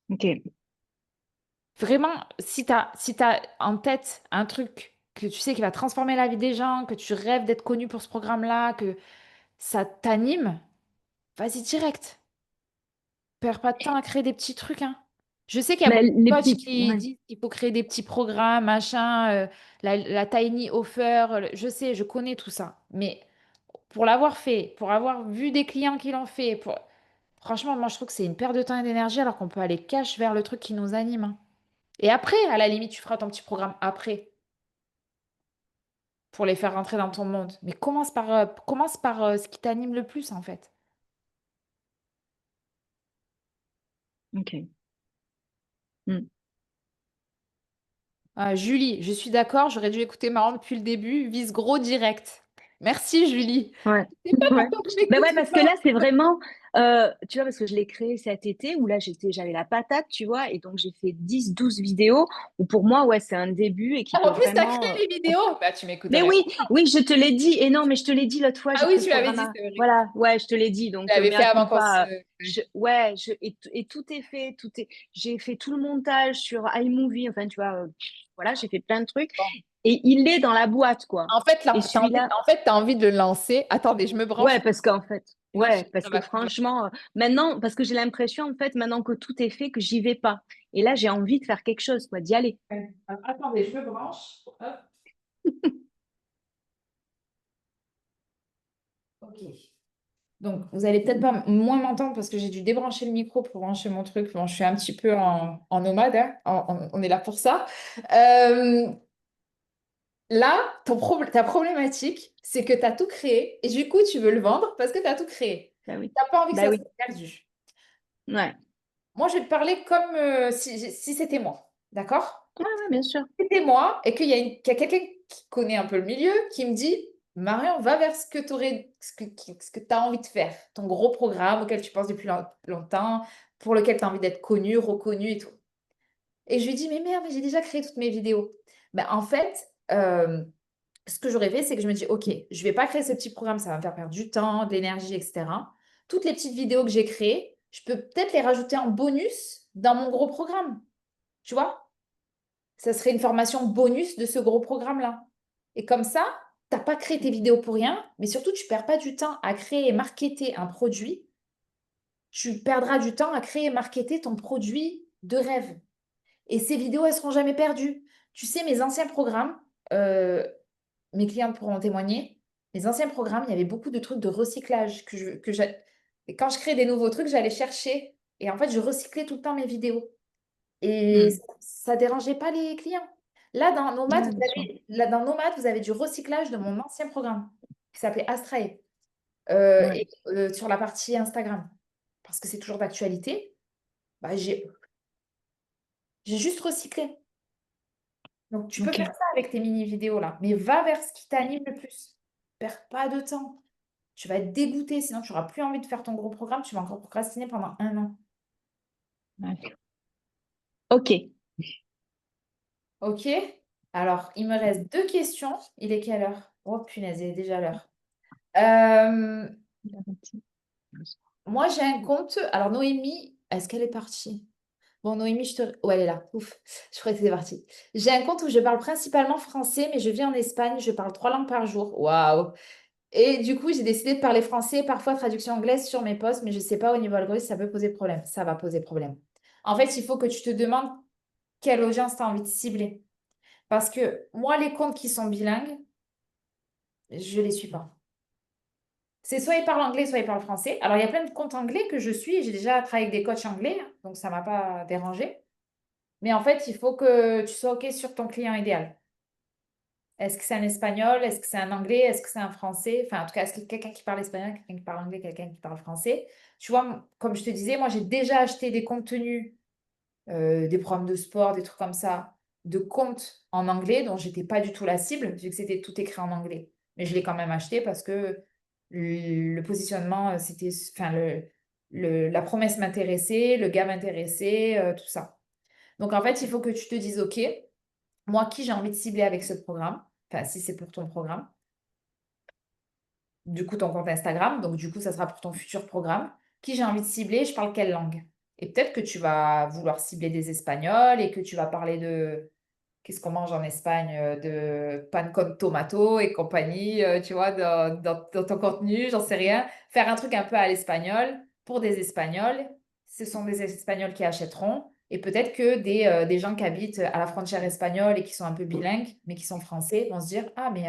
Ok. Vraiment, si t'as en tête un truc que tu sais qui va transformer la vie des gens, que tu rêves d'être connu pour ce programme-là, que ça t'anime, vas-y direct. Perds pas de temps à créer des petits trucs, hein. Je sais qu'il y a Mais beaucoup les de coachs petits, qui ouais. disent qu'il faut créer des petits programmes, machin, la tiny offer, je sais, je connais tout ça. Mais pour l'avoir fait, pour avoir vu des clients qui l'ont fait, franchement, moi je trouve que c'est une perte de temps et d'énergie alors qu'on peut aller cash vers le truc qui nous anime, hein. Et après, à la limite, tu feras ton petit programme après pour les faire rentrer dans ton monde. Mais commence par ce qui t'anime le plus, en fait. Ok. Hmm. Julie, je suis d'accord, j'aurais dû écouter Marrant depuis le début. Vise gros direct. Merci, Julie. Ouais. Je sais pas Ouais. pourquoi je Ben m'écoute ouais, parce que pas. là, c'est vraiment, tu vois, parce que je l'ai créé cet été où là, j'avais la patate, tu vois, et donc j'ai fait 10 12 vidéos où pour moi, ouais, c'est un début et qui peut En plus, t'as créé vraiment. les vidéos. Bah, tu m'écoutes Mais vraiment. oui, oui, je te l'ai dit. Et non, mais je te l'ai dit l'autre fois, Ah j'ai oui, fait le tu m'avais programme dit, à. c'est vrai. Voilà, ouais, je te l'ai dit. Tu Donc, l'avais fait mea avant qu'on se... culpa. Ouais, et tout est fait. J'ai fait tout le montage sur iMovie. Enfin, tu vois, voilà, j'ai fait plein de trucs. Bon. Et il est dans la boîte, quoi. En fait, Et celui-là, t'as envie de le lancer. Attendez, je me branche. ouais, parce qu'en fait, Sinon, ouais, parce ça que va couper. franchement, maintenant, parce que j'ai l'impression, en fait, maintenant que tout est fait, que j'y vais pas. Et là, j'ai envie de faire quelque chose, quoi, d'y aller. Alors, attendez, je me branche. Hop, ok. Donc, vous allez peut-être pas moins m'entendre parce que j'ai dû débrancher le micro pour brancher mon truc. Bon, je suis un petit peu en nomade, hein. On est là pour ça. Euh, Là, ta problématique, c'est que tu as tout créé et du coup, tu veux le vendre parce que tu as tout créé. Bah oui. Tu n'as pas envie que Bah ça oui. soit perdu. Ouais. Moi, je vais te parler comme si c'était moi. D'accord? Ouais, ouais, bien sûr. Si c'était moi et qu'il y a quelqu'un qui connaît un peu le milieu qui me dit, Marion, va vers ce que tu as envie de faire, ton gros programme auquel tu penses depuis longtemps, pour lequel tu as envie d'être connu, reconnu et tout. Et je lui dis, mais merde, mais j'ai déjà créé toutes mes vidéos. Ben, en fait, ce que j'aurais fait, c'est que je me dis, OK, je vais pas créer ce petit programme, ça va me faire perdre du temps, de l'énergie, etc. Toutes les petites vidéos que j'ai créées, je peux peut-être les rajouter en bonus dans mon gros programme. Tu vois? Ça serait une formation bonus de ce gros programme-là. Et comme ça, tu n'as pas créé tes vidéos pour rien, mais surtout, tu ne perds pas du temps à créer et marketer un produit. Tu perdras du temps à créer et marketer ton produit de rêve. Et ces vidéos, elles seront jamais perdues. Tu sais, mes anciens programmes, mes clients pourront en témoigner, mes anciens programmes, il y avait beaucoup de trucs de recyclage et quand je crée des nouveaux trucs, j'allais chercher. Et en fait, je recyclais tout le temps mes vidéos. Et Mm. ça dérangeait pas les clients. Là, dans Nomad, Ouais, bien sûr. vous avez du recyclage de mon ancien programme qui s'appelait Astrae Ouais. et sur la partie Instagram. Parce que c'est toujours d'actualité, bah, j'ai juste recyclé. Donc, tu peux Ok. faire ça avec tes mini-vidéos là, mais va vers ce qui t'anime le plus. Perds pas de temps. Tu vas être dégoûté, sinon tu n'auras plus envie de faire ton gros programme, tu vas encore procrastiner pendant 1 an. Ouais. Ok. Ok? Alors, il me reste 2 questions. Il est quelle heure? Oh punaise, il est déjà l'heure. Euh, Moi, j'ai un compte. Alors, Noémie, est-ce qu'elle est partie? Bon, Noémie, ouais, elle est là. Ouf, je croyais que c'était parti. J'ai un compte où je parle principalement français, mais je vis en Espagne. Je parle 3 langues par jour. Waouh! Et du coup, j'ai décidé de parler français, parfois traduction anglaise sur mes posts, mais je ne sais pas au niveau algorithme, ça peut poser problème. Ça va poser problème. En fait, il faut que tu te demandes quelle audience tu as envie de cibler. Parce que moi, les comptes qui sont bilingues, je ne les suis pas. C'est soit ils parlent anglais, soit ils parlent français. Alors, il y a plein de comptes anglais que je suis. J'ai déjà travaillé avec des coachs anglais, hein, donc ça ne m'a pas dérangé. Mais en fait, il faut que tu sois OK sur ton client idéal. Est-ce que c'est un espagnol? Est-ce que c'est un anglais? Est-ce que c'est un français? Enfin, en tout cas, est-ce que quelqu'un qui parle espagnol, quelqu'un qui parle anglais, quelqu'un qui parle français? Tu vois, comme je te disais, moi, j'ai déjà acheté des contenus, des programmes de sport, des trucs comme ça, de comptes en anglais dont j'étais pas du tout la cible, vu que c'était tout écrit en anglais. Mais je l'ai quand même acheté parce que le positionnement, c'était, enfin, la promesse m'intéressait, le gars m'intéressait, tout ça. Donc, en fait, il faut que tu te dises, OK, moi, qui j'ai envie de cibler avec ce programme? Enfin, si c'est pour ton programme. Du coup, ton compte Instagram. Donc, du coup, ça sera pour ton futur programme. Qui j'ai envie de cibler? Je parle quelle langue? Et peut-être que tu vas vouloir cibler des Espagnols et que tu vas parler de qu'est-ce qu'on mange en Espagne, de pan con tomato et compagnie, tu vois, dans ton contenu, j'en sais rien. Faire un truc un peu à l'espagnol pour des Espagnols. Ce sont des Espagnols qui achèteront. Et peut-être que des gens qui habitent à la frontière espagnole et qui sont un peu bilingues, mais qui sont français, vont se dire, ah, mais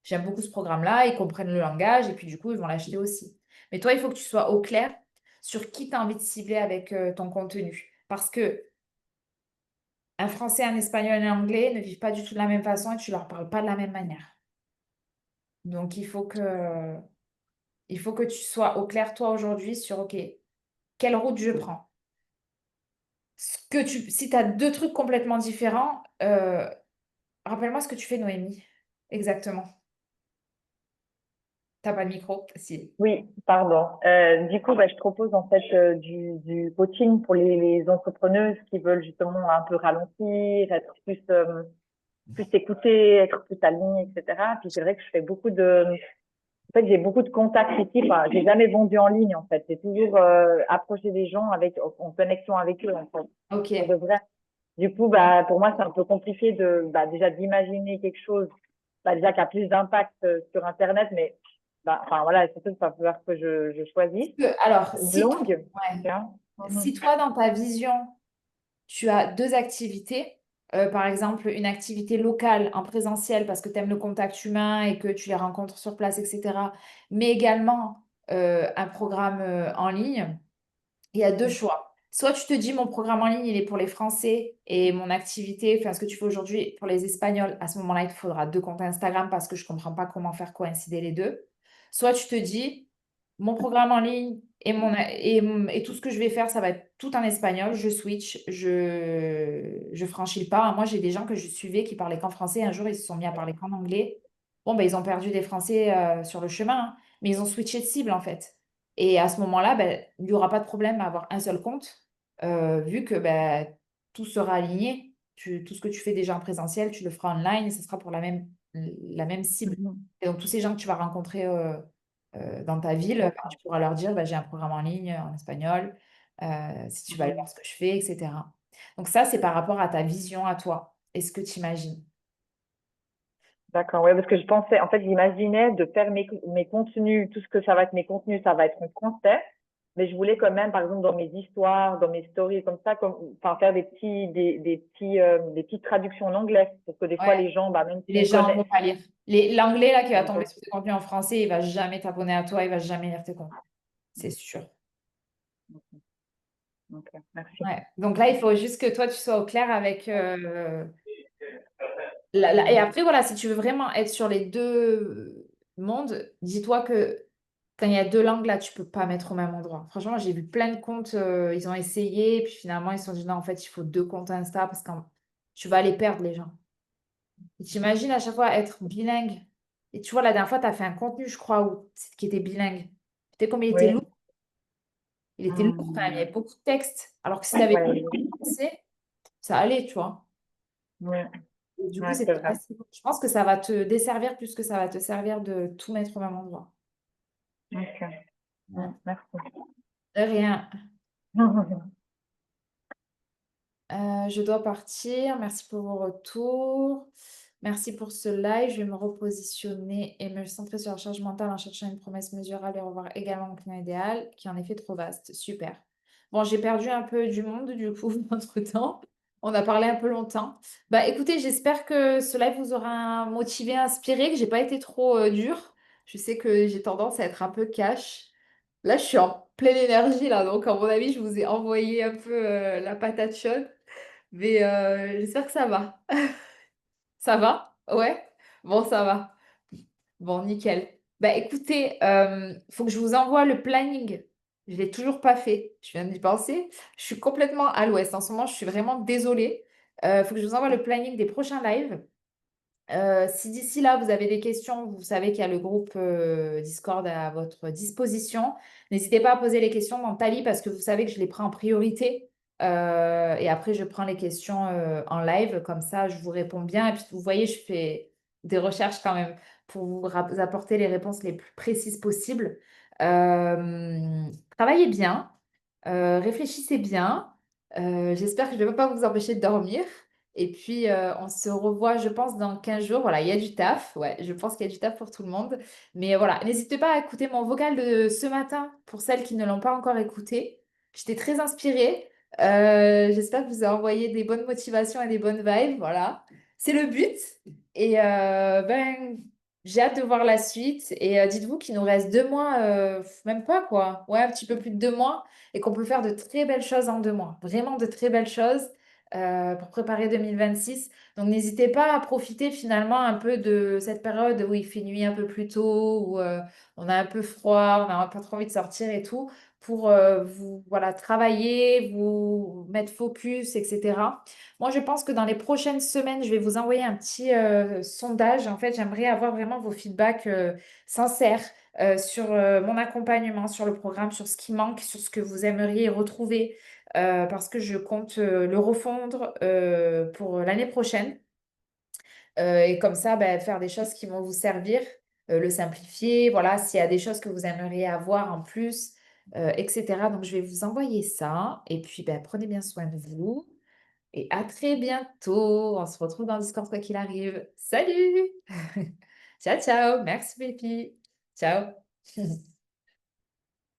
j'aime beaucoup ce programme-là, ils comprennent le langage et puis du coup, ils vont l'acheter aussi. Mais toi, il faut que tu sois au clair sur qui tu as envie de cibler avec ton contenu. Parce que un Français, un Espagnol et un Anglais ne vivent pas du tout de la même façon et tu leur parles pas de la même manière. Donc, il faut que tu sois au clair, toi, aujourd'hui, sur, OK, quelle route je prends? Si tu as 2 trucs complètement différents, rappelle-moi ce que tu fais, Noémie. Exactement. T'as pas de micro? Si. Oui, pardon. Du coup, je propose en fait du coaching pour les entrepreneuses qui veulent justement un peu ralentir, être plus écoutées, être plus alignées, etc. Puis c'est vrai que je fais en fait, j'ai beaucoup de contacts ici. Enfin, j'ai jamais vendu en ligne en fait. J'ai toujours approché des gens en connexion avec eux en fait. OK. Pour de vrai. Du coup, pour moi, c'est un peu compliqué déjà d'imaginer quelque chose, déjà qui a plus d'impact sur Internet, mais enfin voilà, surtout, il va falloir que je choisisse Alors, une langue. ouais. Tu vois. Si toi, dans ta vision, tu as 2 activités. Par exemple, une activité locale en présentiel parce que tu aimes le contact humain et que tu les rencontres sur place, etc. Mais également un programme en ligne, il y a deux choix. Soit tu te dis, mon programme en ligne, il est pour les Français et mon activité, enfin, ce que tu fais aujourd'hui pour les Espagnols, à ce moment-là, il te faudra deux comptes Instagram parce que je ne comprends pas comment faire coïncider les deux. Soit tu te dis, mon programme en ligne et tout ce que je vais faire, ça va être tout en espagnol. Je switch, je franchis le pas. Moi, j'ai des gens que je suivais qui parlaient qu'en français. Un jour, ils se sont mis à parler qu'en anglais. Bon, ben, ils ont perdu des Français sur le chemin, hein, mais ils ont switché de cible en fait. Et à ce moment-là, ben, il n'y aura pas de problème à avoir un seul compte, vu que ben, tout sera aligné. Tout ce que tu fais déjà en présentiel, tu le feras online et ce sera pour la même cible. Et donc, tous ces gens que tu vas rencontrer dans ta ville, ben, tu pourras leur dire, ben, j'ai un programme en ligne en espagnol, si tu vas aller voir ce que je fais, etc. Donc ça, c'est par rapport à ta vision à toi. Est-ce que tu imagines? D'accord, ouais, parce que je pensais, en fait, j'imaginais de faire mes contenus, tout ce que ça va être mes contenus, ça va être en français, mais je voulais quand même, par exemple, dans mes histoires, dans mes stories, comme ça, enfin, faire des petites traductions en anglais, parce que des fois, Ouais, les gens, bah, même si les on gens ne connaît, vont pas lire. L'anglais, là, qui va tomber d'accord, sur tes contenus en français, il va jamais t'abonner à toi, il va jamais lire tes contenus. C'est sûr. ok, merci. Ouais. Donc là, il faut juste que toi, tu sois au clair avec... Et après, voilà, si tu veux vraiment être sur les deux mondes, dis-toi que quand il y a deux langues, là, tu peux pas mettre au même endroit. Franchement, j'ai vu plein de comptes, ils ont essayé, puis finalement, ils se sont dit, non, en fait, il faut deux comptes Insta parce que tu vas les perdre, les gens. Et t'imagines à chaque fois être bilingue. Et tu vois, la dernière fois, tu as fait un contenu, je crois, qui était bilingue. Tu sais comme il était Oui. lourd? Il était lourd quand même, il y avait beaucoup de texte. Alors que si tu avais Ouais, français, ça allait, tu vois. ouais, Et du coup, ouais, c'est c'était vrai. assez bon. Je pense que ça va te desservir plus que ça va te servir de tout mettre au même endroit. Ok, Ouais. merci. De rien. Je dois partir. Merci pour vos retours. Merci pour ce live. Je vais me repositionner et me centrer sur la charge mentale en cherchant une promesse mesurable et revoir également mon client idéal, qui est en effet trop vaste. Super. Bon, j'ai perdu un peu du monde du coup entre-temps. On a parlé un peu longtemps. Bah écoutez, j'espère que ce live vous aura motivé, inspiré, que j'ai pas été trop dure. Je sais que j'ai tendance à être un peu cash. Là, je suis en pleine énergie là, donc à mon avis, je vous ai envoyé un peu la patate chaude. Mais j'espère que ça va. Ça va? Ouais? Bon, ça va. Bon, nickel. Bah écoutez, faut que je vous envoie le planning. Je ne l'ai toujours pas fait. Je viens d'y penser. Je suis complètement à l'ouest. En ce moment, je suis vraiment désolée. Faut que je vous envoie le planning des prochains lives. Si d'ici là, vous avez des questions, vous savez qu'il y a le groupe Discord à votre disposition. N'hésitez pas à poser les questions dans Tally parce que vous savez que je les prends en priorité. Et après, je prends les questions en live. Comme ça, je vous réponds bien. Et puis, vous voyez, je fais des recherches quand même pour vous apporter les réponses les plus précises possibles. Travaillez bien, réfléchissez bien. J'espère que je ne vais pas vous empêcher de dormir. Et puis, on se revoit, je pense, dans 15 jours. Voilà, il y a du taf. Ouais, je pense qu'il y a du taf pour tout le monde. Mais voilà, n'hésitez pas à écouter mon vocal de ce matin pour celles qui ne l'ont pas encore écouté. J'étais très inspirée. J'espère que vous avez envoyé des bonnes motivations et des bonnes vibes. Voilà, c'est le but. Et ben, j'ai hâte de voir la suite. Et dites-vous qu'il nous reste 2 mois, même pas quoi. Ouais, un petit peu plus de 2 mois. Et qu'on peut faire de très belles choses en 2 mois. Vraiment de très belles choses pour préparer 2026. Donc, n'hésitez pas à profiter finalement un peu de cette période où il fait nuit un peu plus tôt, où on a un peu froid, on n'a pas trop envie de sortir et tout, pour vous voilà, travailler, vous mettre focus, etc. Moi, je pense que dans les prochaines semaines, je vais vous envoyer un petit sondage. En fait, j'aimerais avoir vraiment vos feedbacks sincères sur mon accompagnement, sur le programme, sur ce qui manque, sur ce que vous aimeriez retrouver parce que je compte le refondre pour l'année prochaine. Et comme ça, ben, faire des choses qui vont vous servir, le simplifier, voilà, s'il y a des choses que vous aimeriez avoir en plus, etc. Donc, je vais vous envoyer ça. Et puis, ben, prenez bien soin de vous. Et à très bientôt. On se retrouve dans le Discord quoi qu'il arrive. Salut! Ciao, ciao. Merci, Pépi. Ciao.